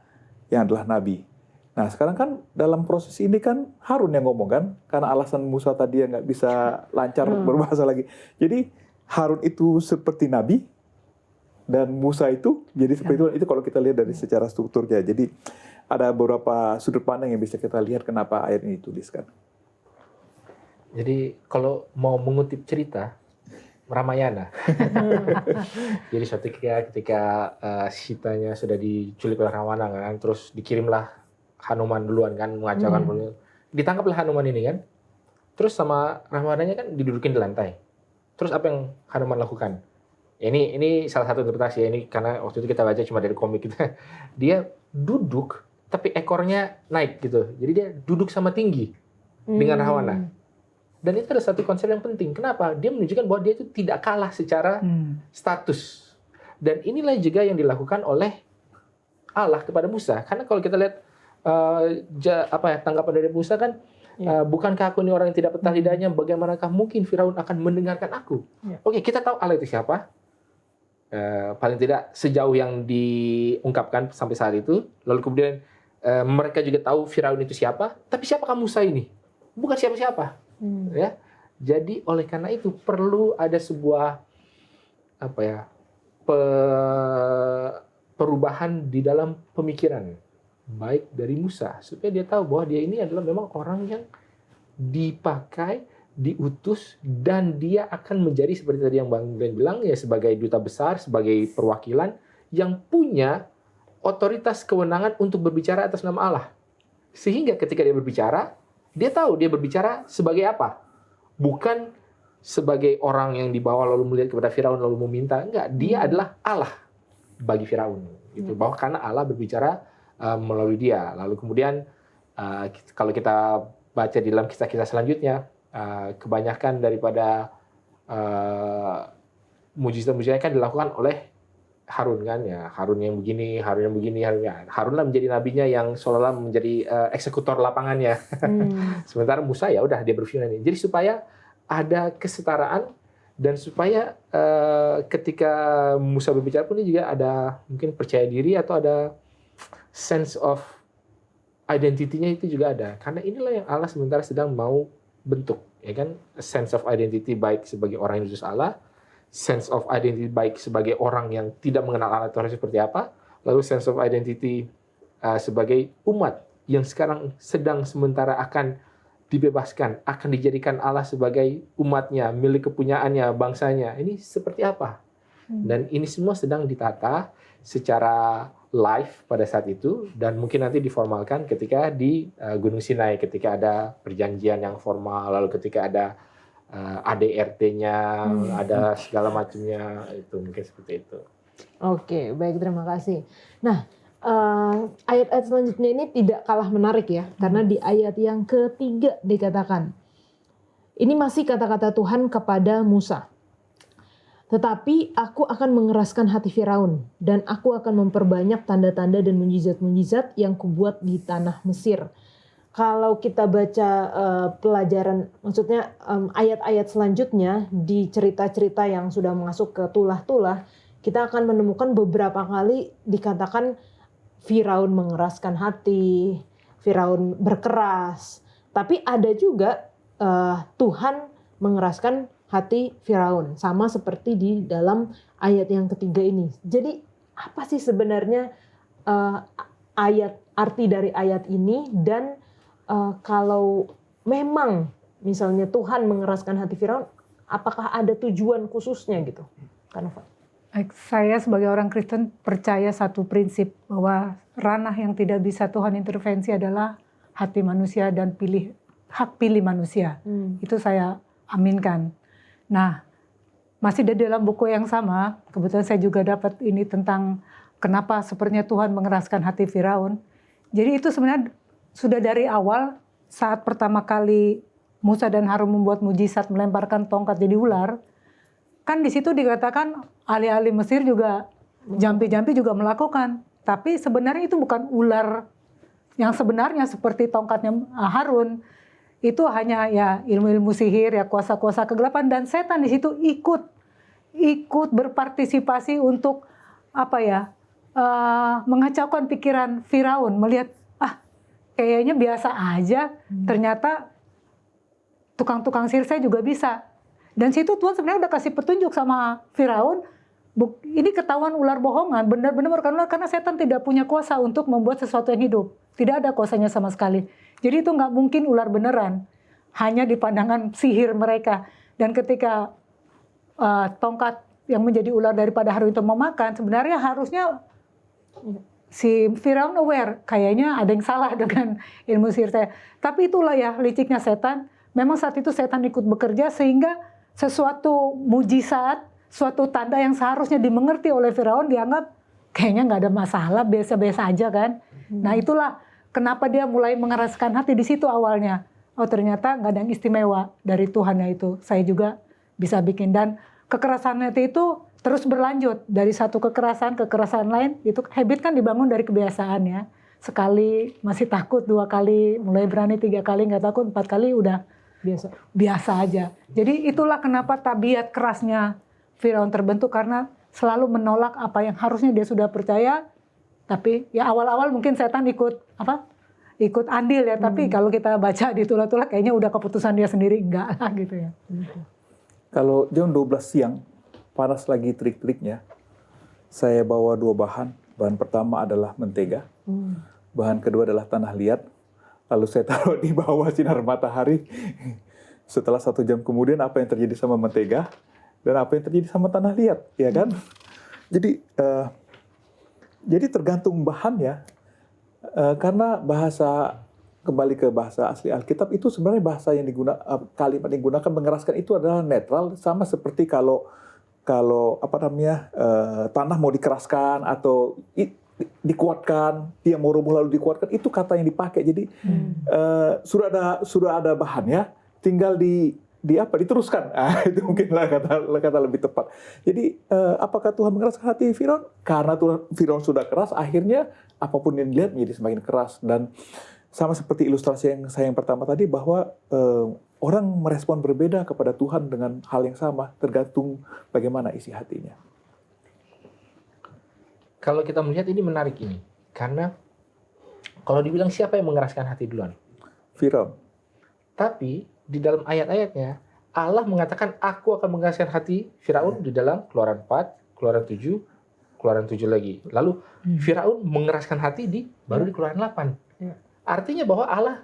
yang adalah nabi. Nah sekarang kan dalam proses ini kan Harun yang ngomong kan, karena alasan Musa tadi yang nggak bisa lancar berbahasa lagi. Jadi Harun itu seperti nabi dan Musa itu jadi seperti itu kalau kita lihat dari secara strukturnya. Jadi ada beberapa sudut pandang yang bisa kita lihat kenapa ayat ini dituliskan. Jadi kalau mau mengutip cerita Ramayana, jadi suatu ketika Sitanya sudah diculik oleh Ravana kan, terus dikirimlah Hanuman duluan kan mengacaukan, ditangkaplah Hanuman ini kan, terus sama Ravananya kan didudukin di lantai. Terus apa yang Hanuman lakukan? Ya, ini salah satu interpretasi ya, ini karena waktu itu kita baca cuma dari komik kita. Dia duduk tapi ekornya naik gitu, jadi dia duduk sama tinggi dengan Ravana. Dan itu ada satu konsep yang penting. Kenapa? Dia menunjukkan bahwa dia itu tidak kalah secara status. Dan inilah juga yang dilakukan oleh Allah kepada Musa. Karena kalau kita lihat tanggapan dari Musa kan, bukankah aku ini orang yang tidak petah lidahnya, bagaimanakah mungkin Firaun akan mendengarkan aku? Oke, kita tahu Allah itu siapa. Paling tidak sejauh yang diungkapkan sampai saat itu. Lalu kemudian mereka juga tahu Firaun itu siapa. Tapi siapakah Musa ini? Bukan siapa-siapa. Ya. Jadi oleh karena itu perlu ada sebuah perubahan di dalam pemikiran, baik dari Musa, supaya dia tahu bahwa dia ini adalah memang orang yang dipakai, diutus, dan dia akan menjadi seperti tadi yang Bang Glenn bilang, ya sebagai duta besar, sebagai perwakilan yang punya otoritas kewenangan untuk berbicara atas nama Allah. Sehingga ketika dia berbicara, dia tahu dia berbicara sebagai apa. Bukan sebagai orang yang dibawa lalu melihat kepada Firaun lalu meminta. Enggak, dia adalah Allah bagi Firaun. Gitu. Bahwa karena Allah berbicara melalui dia. Lalu kemudian kalau kita baca di dalam kisah-kisah selanjutnya, kebanyakan daripada mujizat-mujizat kan dilakukan oleh Harun kan ya. Harun yang begini, Harun yang begini, Harunlah menjadi nabinya yang seolah-olah menjadi eksekutor lapangannya. Sementara Musa ya udah dia berfirman ini. Jadi supaya ada kesetaraan dan supaya ketika Musa berbicara pun dia juga ada mungkin percaya diri atau ada sense of identity-nya itu juga ada. Karena inilah yang Allah sementara sedang mau bentuk, ya kan? A sense of identity baik sebagai orang yang diutus Allah, sense of identity baik sebagai orang yang tidak mengenal Allah Tuhan seperti apa, lalu sense of identity sebagai umat yang sekarang sedang sementara akan dibebaskan, akan dijadikan Allah sebagai umatnya, milik kepunyaannya, bangsanya. Ini seperti apa? Dan ini semua sedang ditata secara live pada saat itu, dan mungkin nanti diformalkan ketika di Gunung Sinai, ketika ada perjanjian yang formal, lalu ketika ada ADRT-nya, ada segala macamnya, itu mungkin seperti itu. Oke, baik, terima kasih. Nah, ayat-ayat selanjutnya ini tidak kalah menarik ya, karena di ayat yang ketiga dikatakan, ini masih kata-kata Tuhan kepada Musa. Tetapi aku akan mengeraskan hati Firaun, dan aku akan memperbanyak tanda-tanda dan mujizat-mujizat yang kubuat di tanah Mesir. Kalau kita baca pelajaran, maksudnya ayat-ayat selanjutnya di cerita-cerita yang sudah masuk ke tulah-tulah, kita akan menemukan beberapa kali dikatakan Firaun mengeraskan hati, Firaun berkeras. Tapi ada juga Tuhan mengeraskan hati Firaun, sama seperti di dalam ayat yang ketiga ini. Jadi apa sih sebenarnya arti dari ayat ini, dan kalau memang misalnya Tuhan mengeraskan hati Firaun, apakah ada tujuan khususnya gitu? Kanova. Saya sebagai orang Kristen percaya satu prinsip, bahwa ranah yang tidak bisa Tuhan intervensi adalah hati manusia dan hak pilih manusia. Itu saya aminkan. Nah, masih di dalam buku yang sama, kebetulan saya juga dapat ini tentang kenapa sepertinya Tuhan mengeraskan hati Firaun. Jadi itu sebenarnya sudah dari awal, saat pertama kali Musa dan Harun membuat mujizat melemparkan tongkat jadi ular, kan di situ dikatakan ahli-ahli Mesir juga, jampi-jampi juga melakukan. Tapi sebenarnya itu bukan ular yang sebenarnya seperti tongkatnya Harun. Itu hanya ya ilmu-ilmu sihir, ya kuasa-kuasa kegelapan, dan setan di situ ikut berpartisipasi untuk mengacaukan pikiran Firaun, melihat kayaknya biasa aja, ternyata tukang-tukang sihir saya juga bisa. Dan situ Tuhan sebenarnya udah kasih petunjuk sama Firaun, ini ketahuan ular bohongan, benar-benar bukan ular, karena setan tidak punya kuasa untuk membuat sesuatu yang hidup. Tidak ada kuasanya sama sekali. Jadi itu nggak mungkin ular beneran, hanya di pandangan sihir mereka. Dan ketika tongkat yang menjadi ular daripada Harun itu memakan, sebenarnya harusnya si Firaun aware, kayaknya ada yang salah dengan ilmu sihir saya. Tapi itulah ya liciknya setan. Memang saat itu setan ikut bekerja sehingga sesuatu mujizat, suatu tanda yang seharusnya dimengerti oleh Firaun dianggap kayaknya nggak ada masalah, biasa-biasa aja kan. Nah itulah kenapa dia mulai mengeraskan hati di situ awalnya. Oh ternyata nggak ada yang istimewa dari Tuhannya itu. Saya juga bisa bikin. Dan kekerasan hati itu terus berlanjut dari satu kekerasan lain, itu habit kan dibangun dari kebiasaan ya. Sekali masih takut, 2 kali mulai berani, 3 kali nggak takut, 4 kali udah biasa aja. Jadi itulah kenapa tabiat kerasnya Firaun terbentuk, karena selalu menolak apa yang harusnya dia sudah percaya. Tapi ya awal-awal mungkin setan ikut andil ya, tapi kalau kita baca di tulah-tulah kayaknya udah keputusan dia sendiri, enggak lah gitu ya. Kalau jam 12 siang, panas lagi terik-teriknya, saya bawa 2 bahan. Bahan pertama adalah mentega, bahan kedua adalah tanah liat. Lalu saya taruh di bawah sinar matahari. Setelah 1 jam kemudian, apa yang terjadi sama mentega dan apa yang terjadi sama tanah liat, ya kan? Jadi tergantung bahannya, karena kembali ke bahasa asli Alkitab itu sebenarnya bahasa yang kalimat yang digunakan mengeraskan itu adalah netral, sama seperti kalau tanah mau dikeraskan atau dikuatkan, dia mau roboh lalu dikuatkan, itu kata yang dipakai. Jadi sudah ada bahannya, tinggal diteruskan. Itu mungkinlah kata lebih tepat. Jadi apakah Tuhan mengeraskan hati Firaun? Karena Firaun sudah keras, akhirnya apapun yang dilihat menjadi semakin keras. Dan sama seperti ilustrasi yang pertama tadi, bahwa orang merespon berbeda kepada Tuhan dengan hal yang sama, tergantung bagaimana isi hatinya. Kalau kita melihat ini menarik ini, karena kalau dibilang siapa yang mengeraskan hati duluan? Firaun. Tapi di dalam ayat-ayatnya Allah mengatakan aku akan mengeraskan hati Firaun di dalam Keluaran 4, Keluaran 7, Keluaran 7 lagi. Lalu Firaun mengeraskan hati baru di Keluaran 8. Artinya bahwa Allah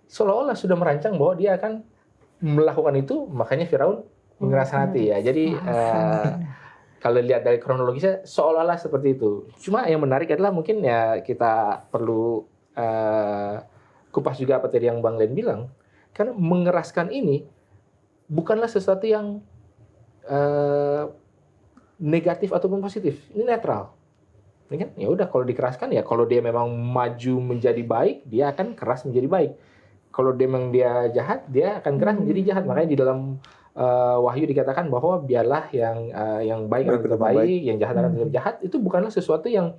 seolah-olah sudah merancang bahwa dia akan melakukan itu, makanya Firaun mengeraskan hati ya. Jadi kalau lihat dari kronologisnya seolah-olah seperti itu. Cuma yang menarik adalah mungkin ya kita perlu kupas juga apa tadi yang Bang Len bilang. Karena mengeraskan ini bukanlah sesuatu yang negatif ataupun positif. Ini netral. Ya udah, kalau dikeraskan ya kalau dia memang maju menjadi baik, dia akan keras menjadi baik. Kalau dia jahat, dia akan keras menjadi jahat. Makanya di dalam Wahyu dikatakan bahwa biarlah yang baik akan tetap baik, yang jahat akan tetap jahat. Itu bukanlah sesuatu yang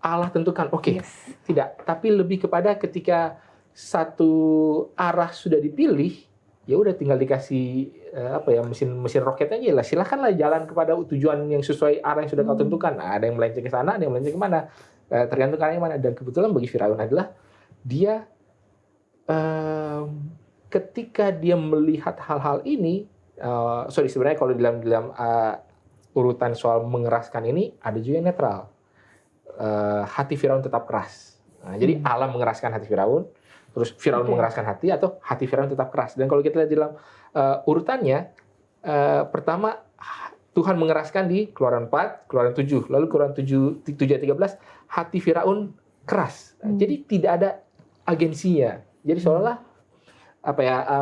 Allah tentukan. Oke, tidak. Tapi lebih kepada ketika satu arah sudah dipilih, ya udah tinggal dikasih mesin roket aja lah. Silakanlah jalan kepada tujuan yang sesuai arah yang sudah kau tentukan. Nah, ada yang melenceng ke sana, ada yang melenceng ke mana. Tergantung arah yang mana. Dan kebetulan bagi Firaun adalah dia ketika dia melihat hal-hal ini, sebenarnya kalau dalam urutan soal mengeraskan ini ada juga yang netral. Hati Firaun tetap keras. Nah, jadi Allah mengeraskan hati Firaun, terus Firaun mengeraskan hati, atau hati Firaun tetap keras. Dan kalau kita lihat dalam urutannya, pertama Tuhan mengeraskan di Keluaran 4, Keluaran 7, lalu Keluaran 7:13 hati Firaun keras. Jadi tidak ada agensinya. Jadi seolah-olah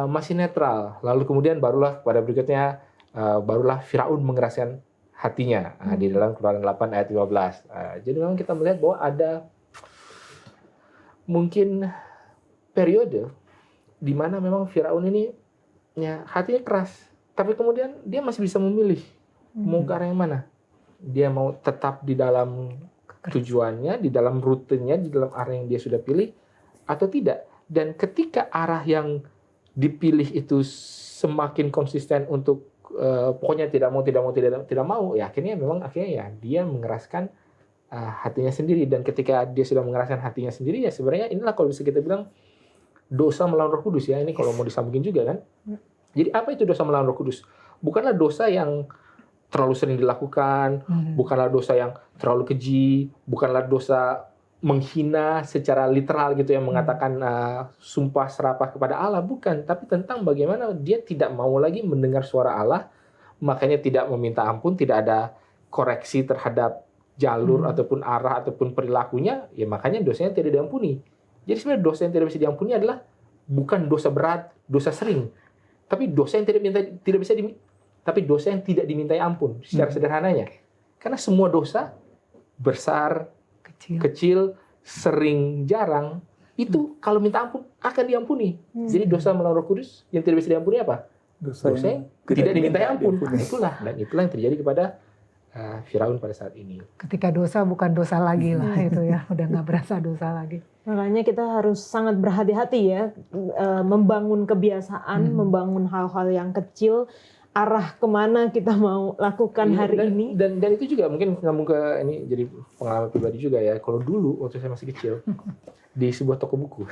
masih netral. Lalu kemudian barulah pada berikutnya barulah Firaun mengeraskan hatinya di dalam Keluaran 8 ayat 15. Jadi memang kita melihat bahwa ada mungkin periode di mana memang Firaun ini ya hatinya keras, tapi kemudian dia masih bisa memilih mau ke arah yang mana. Dia mau tetap di dalam tujuannya, di dalam rutenya, di dalam arah yang dia sudah pilih atau tidak. Dan ketika arah yang dipilih itu semakin konsisten untuk pokoknya tidak mau, ya akhirnya ya dia mengeraskan hatinya sendiri. Dan ketika dia sudah mengeraskan hatinya sendiri, ya sebenarnya inilah kalau bisa kita bilang dosa melawan Roh Kudus ya. Ini kalau mau disambungin juga kan. Jadi apa itu dosa melawan Roh Kudus? Bukanlah dosa yang terlalu sering dilakukan, bukanlah dosa yang terlalu keji, bukanlah dosa menghina secara literal gitu yang mengatakan sumpah serapah kepada Allah, bukan, tapi tentang bagaimana dia tidak mau lagi mendengar suara Allah, makanya tidak meminta ampun, tidak ada koreksi terhadap jalur ataupun arah ataupun perilakunya, ya makanya dosanya tidak diampuni. Jadi sebenarnya dosa yang tidak bisa diampuni adalah bukan dosa berat, dosa sering, tapi dosa yang tapi dosa yang tidak dimintai ampun secara sederhananya. Karena semua dosa besar, kecil, sering, jarang, itu kalau minta ampun akan diampuni. Jadi dosa melawan Roh Kudus yang tidak bisa diampuni apa? Dosa yang tidak dimintai ampun. Itulah yang terjadi kepada Firaun pada saat ini. Ketika dosa bukan dosa lagi lah itu ya, udah nggak berasa dosa lagi. Makanya kita harus sangat berhati-hati ya, membangun kebiasaan, membangun hal-hal yang kecil, arah kemana kita mau lakukan hari ini. Dan itu juga mungkin nyambung ke ini jadi pengalaman pribadi juga ya. Kalau dulu waktu saya masih kecil di sebuah toko buku,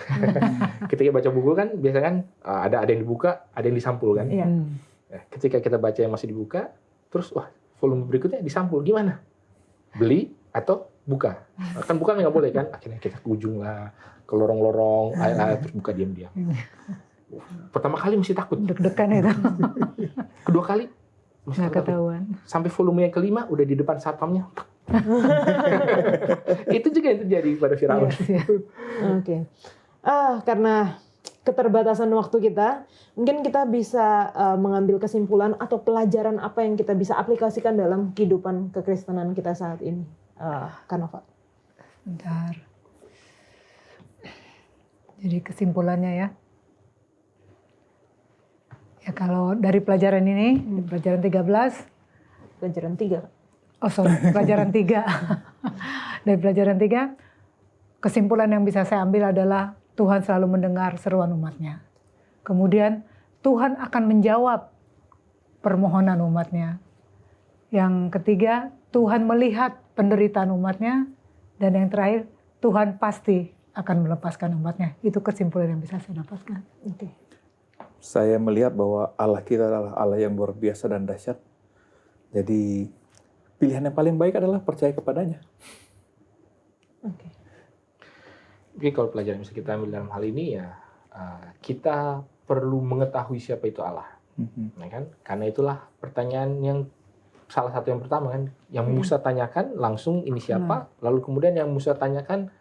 ketika baca buku kan biasanya kan ada yang dibuka, ada yang disampul kan. Iya. Nah, ketika kita baca yang masih dibuka, terus wah volume berikutnya disampul, gimana? Beli atau buka? Kan buka nggak boleh kan? Akhirnya kita ke ujung lah, ke lorong-lorong, terus buka diam-diam. Pertama kali mesti takut. Deg-degan itu. Kedua kali mesti Nggak takut. ketahuan. Sampai volume yang kelima udah di depan satpamnya. Itu juga yang terjadi pada Firaun. Yes, ya. Oke. Karena keterbatasan waktu kita, mungkin kita bisa mengambil kesimpulan atau pelajaran apa yang kita bisa aplikasikan dalam kehidupan kekristenan kita saat ini. Kanova. Bentar. Jadi kesimpulannya ya. Ya kalau dari pelajaran ini, pelajaran 13. Pelajaran 3. Oh sorry, pelajaran 3. Dari pelajaran 3, kesimpulan yang bisa saya ambil adalah Tuhan selalu mendengar seruan umatnya. Kemudian Tuhan akan menjawab permohonan umatnya. Yang ketiga, Tuhan melihat penderitaan umatnya. Dan yang terakhir, Tuhan pasti akan melepaskan umatnya. Itu kesimpulan yang bisa saya dapatkan. Oke. Saya melihat bahwa Allah kita adalah Allah yang luar biasa dan dahsyat. Jadi pilihan yang paling baik adalah percaya kepadanya. Oke. Oke, kalau pelajaran yang bisa kita ambil dalam hal ini ya, kita perlu mengetahui siapa itu Allah. Ya kan? Karena itulah pertanyaan yang salah satu yang pertama kan, yang Musa tanyakan langsung ini siapa, lalu kemudian yang Musa tanyakan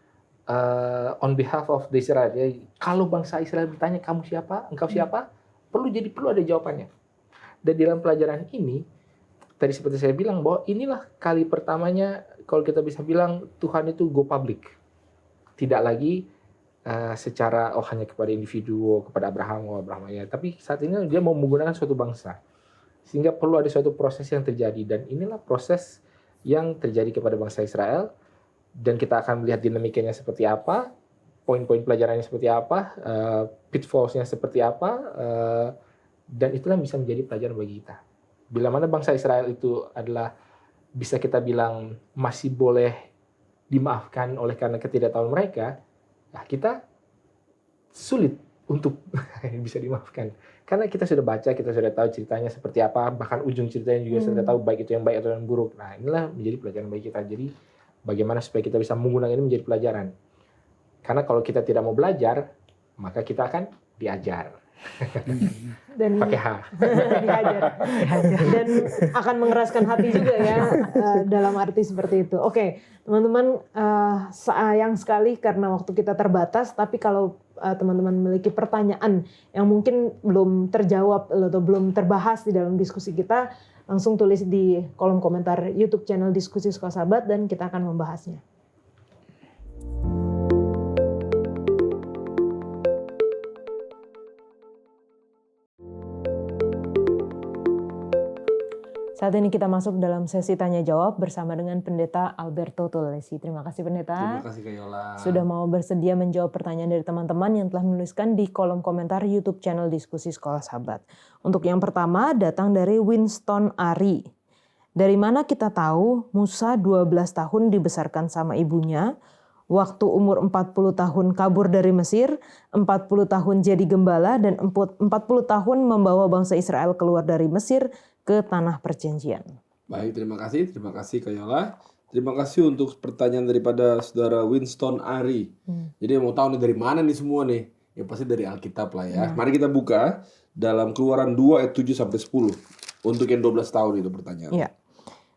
on behalf of the Israel. Ya, kalau bangsa Israel bertanya kamu siapa, engkau siapa, perlu ada jawabannya. Dan dalam pelajaran ini, tadi seperti saya bilang bahwa inilah kali pertamanya kalau kita bisa bilang Tuhan itu go public, tidak lagi secara hanya kepada individu, kepada Abraham ya, tapi saat ini dia mau menggunakan suatu bangsa, sehingga perlu ada suatu proses yang terjadi, dan inilah proses yang terjadi kepada bangsa Israel. Dan kita akan melihat dinamikanya seperti apa, poin-poin pelajarannya seperti apa, pitfallsnya seperti apa, dan itulah bisa menjadi pelajaran bagi kita. Bila mana bangsa Israel itu adalah bisa kita bilang masih boleh dimaafkan oleh karena ketidaktahuan mereka, nah kita sulit untuk bisa dimaafkan. Karena kita sudah baca, kita sudah tahu ceritanya seperti apa, bahkan ujung ceritanya juga sudah tahu baik itu yang baik atau yang buruk. Nah inilah menjadi pelajaran bagi kita. Jadi bagaimana supaya kita bisa menggunakan ini menjadi pelajaran. Karena kalau kita tidak mau belajar, maka kita akan diajar. Dan pakai H. dihajar. Dan akan mengeraskan hati juga ya dalam arti seperti itu. Oke, teman-teman, sayang sekali karena waktu kita terbatas, tapi kalau teman-teman memiliki pertanyaan yang mungkin belum terjawab atau belum terbahas di dalam diskusi kita, langsung tulis di kolom komentar YouTube channel Diskusi Sekolah Sahabat dan kita akan membahasnya. Saat ini kita masuk dalam sesi tanya jawab bersama dengan Pendeta Alberto Tulesi. Terima kasih Pendeta. Terima kasih Kak Yola. Sudah mau bersedia menjawab pertanyaan dari teman-teman yang telah menuliskan di kolom komentar YouTube channel Diskusi Sekolah Sahabat. Untuk yang pertama datang dari Winston Ari. Dari mana kita tahu Musa 12 tahun dibesarkan sama ibunya, waktu umur 40 tahun kabur dari Mesir, 40 tahun jadi gembala, dan 40 tahun membawa bangsa Israel keluar dari Mesir ke tanah perjanjian. Baik, terima kasih Kak Yola. Terima kasih untuk pertanyaan daripada saudara Winston Ari. Jadi mau tahu nih dari mana nih semua nih? Ya pasti dari Alkitab lah ya. Mari kita buka dalam Keluaran 2 ayat 7 sampai 10. Untuk yang 12 tahun itu pertanyaan. Ya.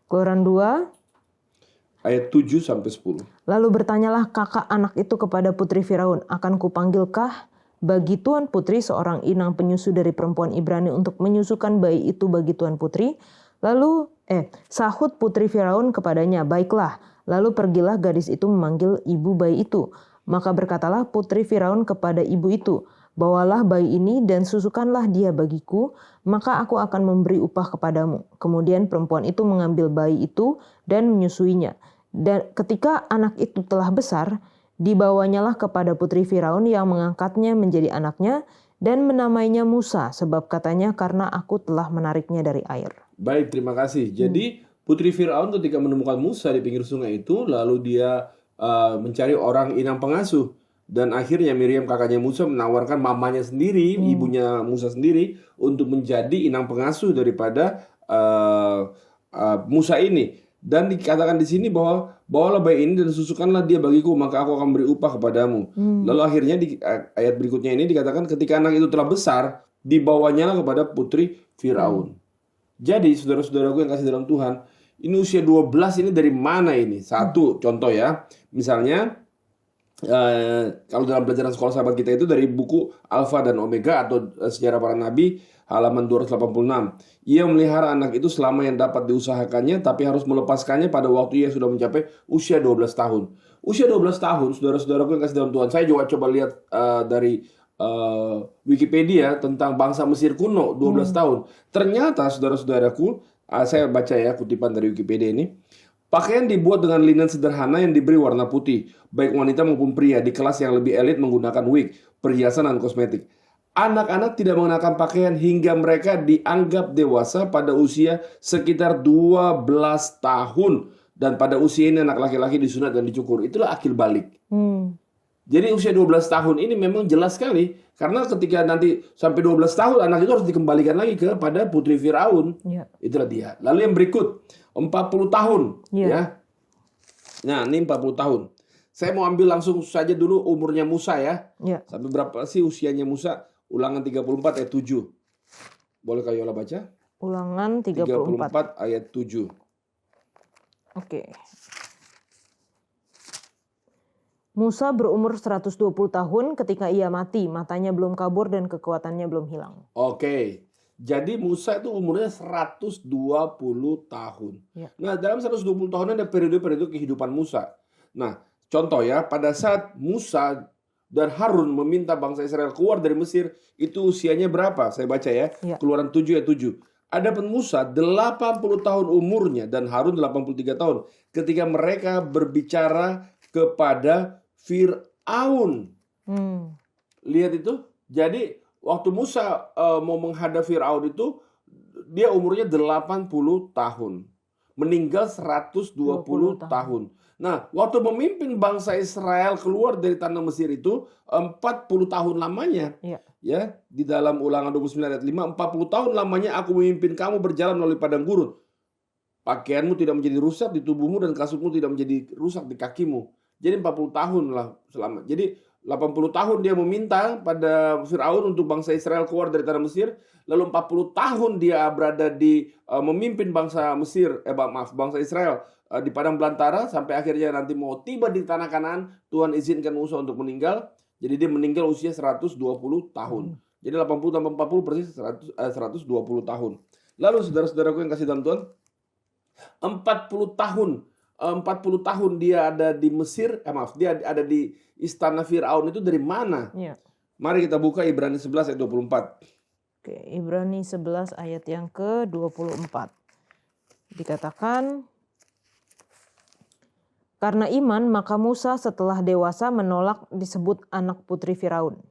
Keluaran 2 ayat 7 sampai 10. Lalu bertanyalah kakak anak itu kepada putri Firaun, akan kupanggilkah bagi tuan putri seorang inang penyusu dari perempuan Ibrani untuk menyusukan bayi itu bagi tuan putri? Lalu sahut putri Firaun kepadanya, baiklah. Lalu pergilah gadis itu memanggil ibu bayi itu. Maka berkatalah putri Firaun kepada ibu itu, Bawalah bayi ini dan susukanlah dia bagiku, maka aku akan memberi upah kepadamu. Kemudian perempuan itu mengambil bayi itu dan menyusuinya. Dan ketika anak itu telah besar, dibawanyalah kepada putri Firaun yang mengangkatnya menjadi anaknya dan menamainya Musa, sebab katanya karena aku telah menariknya dari air. Baik, terima kasih. Jadi putri Firaun ketika menemukan Musa di pinggir sungai itu, lalu dia mencari orang inang pengasuh. Dan akhirnya Miriam kakaknya Musa menawarkan mamanya sendiri, ibunya Musa sendiri, untuk menjadi inang pengasuh daripada Musa ini. Dan dikatakan di sini bahwa bawalah bayi ini dan susukanlah dia bagiku, maka aku akan beri upah kepadamu. Lalu akhirnya di ayat berikutnya ini dikatakan ketika anak itu telah besar, dibawanyalah kepada putri Firaun. Jadi saudara-saudaraku yang kasih dalam Tuhan, ini usia 12 ini dari mana ini? Satu contoh ya, misalnya kalau dalam pelajaran sekolah sahabat kita itu dari buku Alfa dan Omega atau Sejarah Para Nabi halaman 286. Ia melihara anak itu selama yang dapat diusahakannya, tapi harus melepaskannya pada waktu ia sudah mencapai usia 12 tahun. Usia 12 tahun, saudara-saudaraku yang kasih dalam Tuhan, saya juga coba lihat dari Wikipedia tentang bangsa Mesir kuno 12 tahun. Ternyata saudara-saudaraku, saya baca ya kutipan dari Wikipedia ini. Pakaian dibuat dengan linen sederhana yang diberi warna putih. Baik wanita maupun pria di kelas yang lebih elit menggunakan wig, perhiasan dan kosmetik. Anak-anak tidak mengenakan pakaian hingga mereka dianggap dewasa pada usia sekitar 12 tahun. Dan pada usia ini anak laki-laki disunat dan dicukur. Itulah akil balik. Jadi usia 12 tahun ini memang jelas sekali. Karena ketika nanti sampai 12 tahun anak itu harus dikembalikan lagi kepada putri Firaun. Itulah dia. Lalu yang berikut 40 tahun ya. Nah, ini 40 tahun. Saya mau ambil langsung saja dulu umurnya Musa ya. Sampai berapa sih usianya Musa? Ulangan 34 ayat 7. Boleh Kak Yola baca? Ulangan 34 ayat 7. Oke. Musa berumur 120 tahun ketika ia mati, matanya belum kabur dan kekuatannya belum hilang. Oke. Jadi Musa itu umurnya 120 tahun. Nah, dalam 120 tahun ada periode-periode kehidupan Musa. Nah, contoh ya, pada saat Musa dan Harun meminta bangsa Israel keluar dari Mesir, itu usianya berapa? Saya baca ya. Keluaran 7 ayat 7. Adapun Musa 80 tahun umurnya dan Harun 83 tahun ketika mereka berbicara kepada Fir'aun. Lihat itu. Jadi waktu Musa mau menghadap Fir'aun itu, dia umurnya 80 tahun. Meninggal 120 tahun. Nah, waktu memimpin bangsa Israel keluar dari tanah Mesir itu 40 tahun lamanya. Ya, di dalam Ulangan 29 ayat 5, 40 tahun lamanya aku memimpin kamu berjalan melalui padang gurun. Pakaianmu tidak menjadi rusak di tubuhmu dan kasutmu tidak menjadi rusak di kakimu. Jadi 40 tahun lah selama. Jadi 80 tahun dia meminta pada Fir'aun untuk bangsa Israel keluar dari tanah Mesir. Lalu 40 tahun dia berada di memimpin bangsa Mesir, bangsa Israel di padang belantara sampai akhirnya nanti mau tiba di tanah Kanaan, Tuhan izinkan Musa untuk meninggal. Jadi dia meninggal usia 120 tahun. Jadi 80 tambah 40 persis 120 tahun. Lalu saudara-saudaraku yang kasih dalam Tuhan, 40 tahun dia ada di Mesir, dia ada di istana Fir'aun itu dari mana? Mari kita buka Ibrani 11 ayat 24. Oke, Ibrani 11 ayat yang ke-24. Dikatakan, karena iman maka Musa setelah dewasa menolak disebut anak putri Firaun.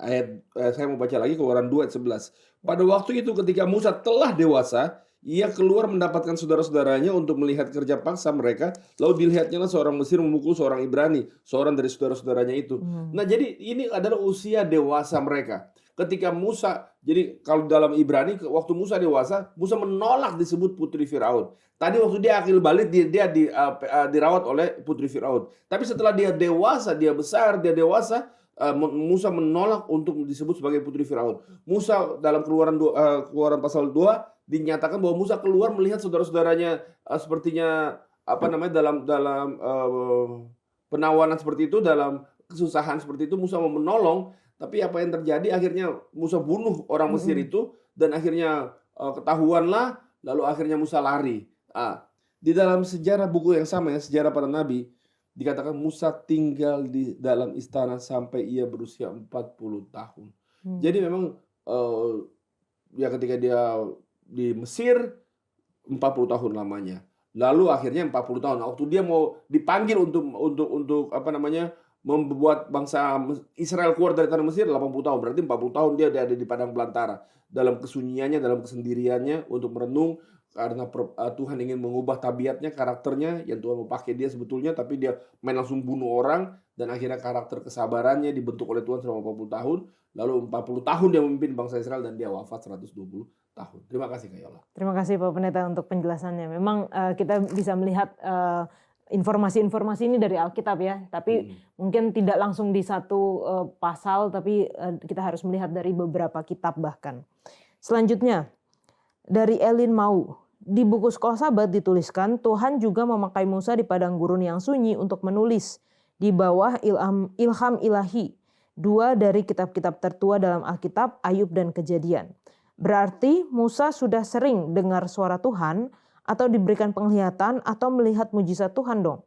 Saya mau baca lagi Keluaran 2 ayat 11. Pada waktu itu ketika Musa telah dewasa, ia keluar mendapatkan saudara-saudaranya untuk melihat kerja paksa mereka. Lalu dilihatnya seorang Mesir memukul seorang Ibrani, seorang dari saudara-saudaranya itu. Nah, jadi ini adalah usia dewasa mereka. Ketika Musa, jadi kalau dalam Ibrani, waktu Musa dewasa, Musa menolak disebut putri Firaun. Tadi waktu dia akil balik, dia dirawat oleh putri Firaun. Tapi setelah dia dewasa, dia besar, dia dewasa, Musa menolak untuk disebut sebagai putri Firaun. Musa dalam Keluaran pasal 2 dinyatakan bahwa Musa keluar melihat saudara-saudaranya sepertinya dalam penawanan seperti itu, dalam kesusahan seperti itu, Musa mau menolong. Tapi apa yang terjadi? Akhirnya Musa bunuh orang Mesir itu dan akhirnya ketahuanlah, lalu akhirnya Musa lari. Di dalam sejarah buku yang sama ya, Sejarah Para Nabi, dikatakan Musa tinggal di dalam istana sampai ia berusia 40 tahun. Jadi memang ya ketika dia di Mesir 40 tahun lamanya. Lalu akhirnya 40 tahun waktu dia mau dipanggil untuk apa namanya membuat bangsa Israel keluar dari tanah Mesir 80 tahun. Berarti 40 tahun dia ada di padang belantara dalam kesunyiannya, dalam kesendiriannya untuk merenung karena Tuhan ingin mengubah tabiatnya, karakternya yang Tuhan mau pakai dia sebetulnya, tapi dia main langsung bunuh orang dan akhirnya karakter kesabarannya dibentuk oleh Tuhan selama 40 tahun. Lalu 40 tahun dia memimpin bangsa Israel dan dia wafat 120 tahun. Terima kasih Kak Yola. Terima kasih Pak Pendeta untuk penjelasannya. Memang kita bisa melihat informasi-informasi ini dari Alkitab ya, tapi mungkin tidak langsung di satu pasal, tapi kita harus melihat dari beberapa kitab bahkan. Selanjutnya, dari Elin Mau. Di buku Sekolah Sabat dituliskan, Tuhan juga memakai Musa di padang gurun yang sunyi untuk menulis di bawah ilham ilahi. 2 dari kitab-kitab tertua dalam Alkitab, Ayub dan Kejadian. Berarti Musa sudah sering dengar suara Tuhan atau diberikan penglihatan atau melihat mujizat Tuhan dong.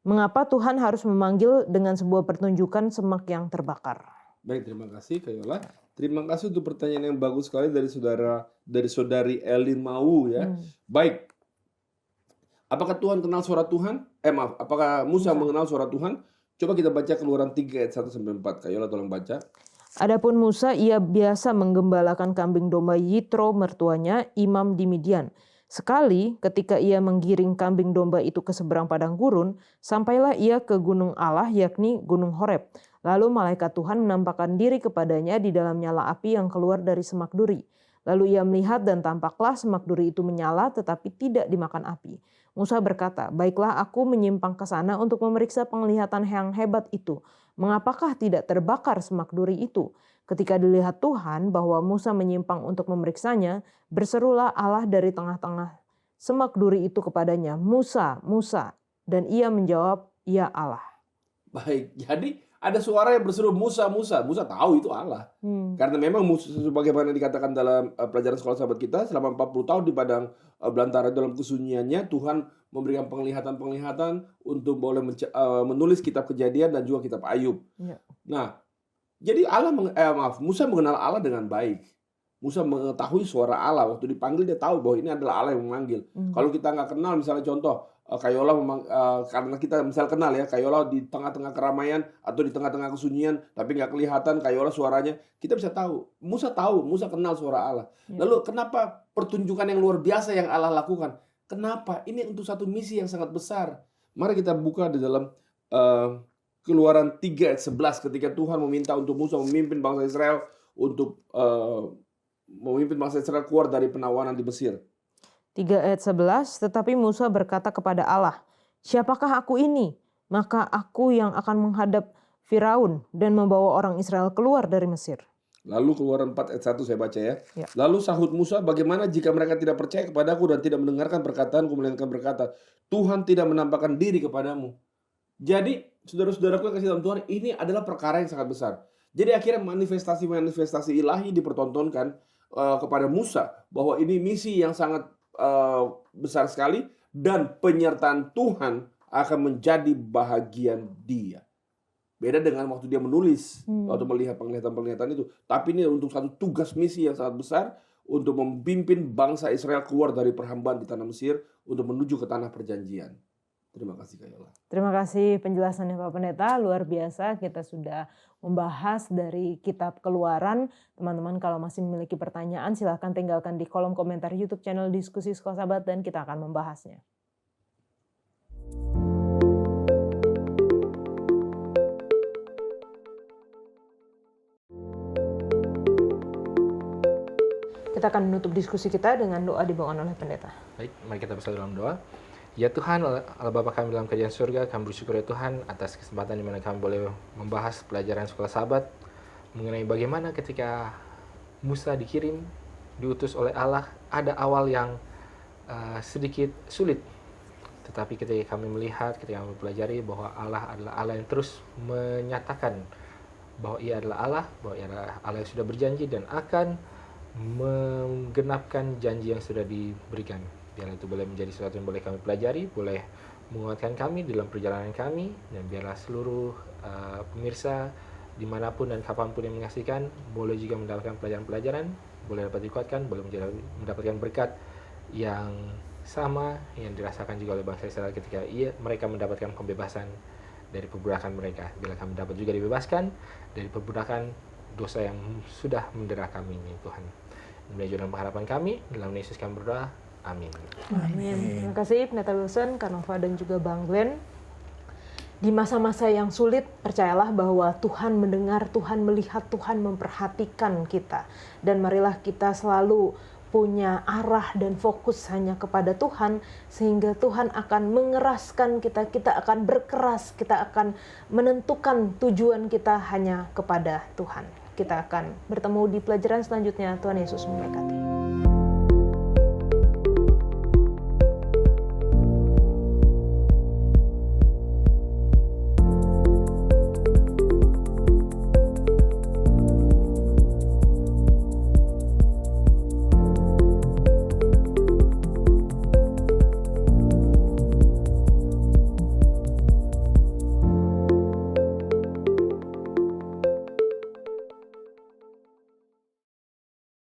Mengapa Tuhan harus memanggil dengan sebuah pertunjukan semak yang terbakar? Baik, terima kasih Kak Yola. Terima kasih untuk pertanyaan yang bagus sekali dari saudari Elin Mau ya. Baik. Apakah Tuhan kenal suara Tuhan? Apakah Musa mengenal suara Tuhan? Coba kita baca Keluaran 3 ayat 1 sampai 4. Kak Yola tolong baca. Adapun Musa, ia biasa menggembalakan kambing domba Yitro mertuanya, imam di Midian. Sekali ketika ia menggiring kambing domba itu ke seberang padang gurun, sampailah ia ke gunung Allah, yakni gunung Horeb. Lalu malaikat Tuhan menampakkan diri kepadanya di dalam nyala api yang keluar dari semak duri. Lalu ia melihat dan tampaklah semak duri itu menyala tetapi tidak dimakan api. Musa berkata, baiklah aku menyimpang ke sana untuk memeriksa penglihatan yang hebat itu. Mengapakah tidak terbakar semak duri itu? Ketika dilihat Tuhan bahwa Musa menyimpang untuk memeriksanya, berserulah Allah dari tengah-tengah semak duri itu kepadanya, Musa, Musa. Dan ia menjawab, ya Allah. Baik, jadi ada suara yang berseru Musa, Musa. Musa tahu itu Allah. Karena memang Musa, sebagaimana dikatakan dalam pelajaran sekolah sahabat kita, selama 40 tahun di padang belantara dalam kesunyiannya, Tuhan memberikan penglihatan-penglihatan untuk boleh menulis kitab Kejadian dan juga kitab Ayub. Ya. Nah, jadi Musa mengenal Allah dengan baik. Musa mengetahui suara Allah. Waktu dipanggil dia tahu bahwa ini adalah Allah yang memanggil. Kalau kita nggak kenal, misalnya contoh, Kak Yola karena kita misal kenal ya, Kak Yola di tengah-tengah keramaian atau di tengah-tengah kesunyian, tapi nggak kelihatan Kak Yola suaranya, kita bisa tahu. Musa kenal suara Allah. Lalu kenapa pertunjukan yang luar biasa yang Allah lakukan? Kenapa? Ini untuk satu misi yang sangat besar. Mari kita buka di dalam Keluaran 3 ayat 11 ketika Tuhan meminta untuk Musa memimpin bangsa Israel untuk memimpin bangsa Israel keluar dari penawanan di Mesir. 3 ayat 11, tetapi Musa berkata kepada Allah, siapakah aku ini? Maka aku yang akan menghadap Firaun dan membawa orang Israel keluar dari Mesir. Lalu Keluaran 4 ayat 1 saya baca ya. Lalu sahut Musa, bagaimana jika mereka tidak percaya kepadaku dan tidak mendengarkan perkataanku, melainkan berkata, Tuhan tidak menampakkan diri kepadamu. Jadi, saudara-saudaraku yang kasih dalam Tuhan, ini adalah perkara yang sangat besar. Jadi akhirnya manifestasi-manifestasi ilahi dipertontonkan kepada Musa, bahwa ini misi yang sangat besar sekali, dan penyertaan Tuhan akan menjadi bahagian dia. Beda dengan waktu dia menulis atau melihat penglihatan-penglihatan itu. Tapi ini untuk satu tugas misi yang sangat besar untuk memimpin bangsa Israel keluar dari perhambaan di tanah Mesir untuk menuju ke tanah perjanjian. Terima kasih Kak Yola. Terima kasih penjelasannya Pak Pendeta, luar biasa. Kita sudah membahas dari kitab Keluaran. Teman-teman kalau masih memiliki pertanyaan silahkan tinggalkan di kolom komentar YouTube channel Diskusi Sekolah Sahabat dan kita akan membahasnya. Kita akan menutup diskusi kita dengan doa dibawakan oleh pendeta. Baik, mari kita bersatu dalam doa. Ya Tuhan, Allah Bapa kami dalam kerajaan surga, kami bersyukur ya Tuhan atas kesempatan di mana kami boleh membahas pelajaran sekolah sahabat mengenai bagaimana ketika Musa diutus oleh Allah, ada awal yang sedikit sulit. Tetapi ketika kami melihat, ketika kami pelajari bahwa Allah adalah Allah yang terus menyatakan bahwa Ia adalah Allah, bahwa Ia adalah Allah yang sudah berjanji dan akan menggenapkan janji yang sudah diberikan. Biarlah itu boleh menjadi sesuatu yang boleh kami pelajari, boleh menguatkan kami dalam perjalanan kami, dan biarlah seluruh pemirsa dimanapun dan kapanpun yang menyaksikan, boleh juga mendapatkan pelajaran-pelajaran, boleh dapat dikuatkan, boleh mendapatkan berkat yang sama yang dirasakan juga oleh bangsa Israel ketika mereka mendapatkan pembebasan dari perbudakan mereka. Bila kami dapat juga dibebaskan dari perbudakan dosa yang sudah mendera kami ini, Tuhan. Demi dalam pengharapan kami, dalam Yesus kami berdoa. Amin. Amin. Terima kasih Pendeta Wilson, Kanova, dan juga Bang Glenn. Di masa-masa yang sulit, percayalah bahwa Tuhan mendengar, Tuhan melihat, Tuhan memperhatikan kita. Dan marilah kita selalu punya arah dan fokus hanya kepada Tuhan, sehingga Tuhan akan mengeraskan kita, kita akan berkeras, kita akan menentukan tujuan kita hanya kepada Tuhan. Kita akan bertemu di pelajaran selanjutnya. Tuhan Yesus memberkati.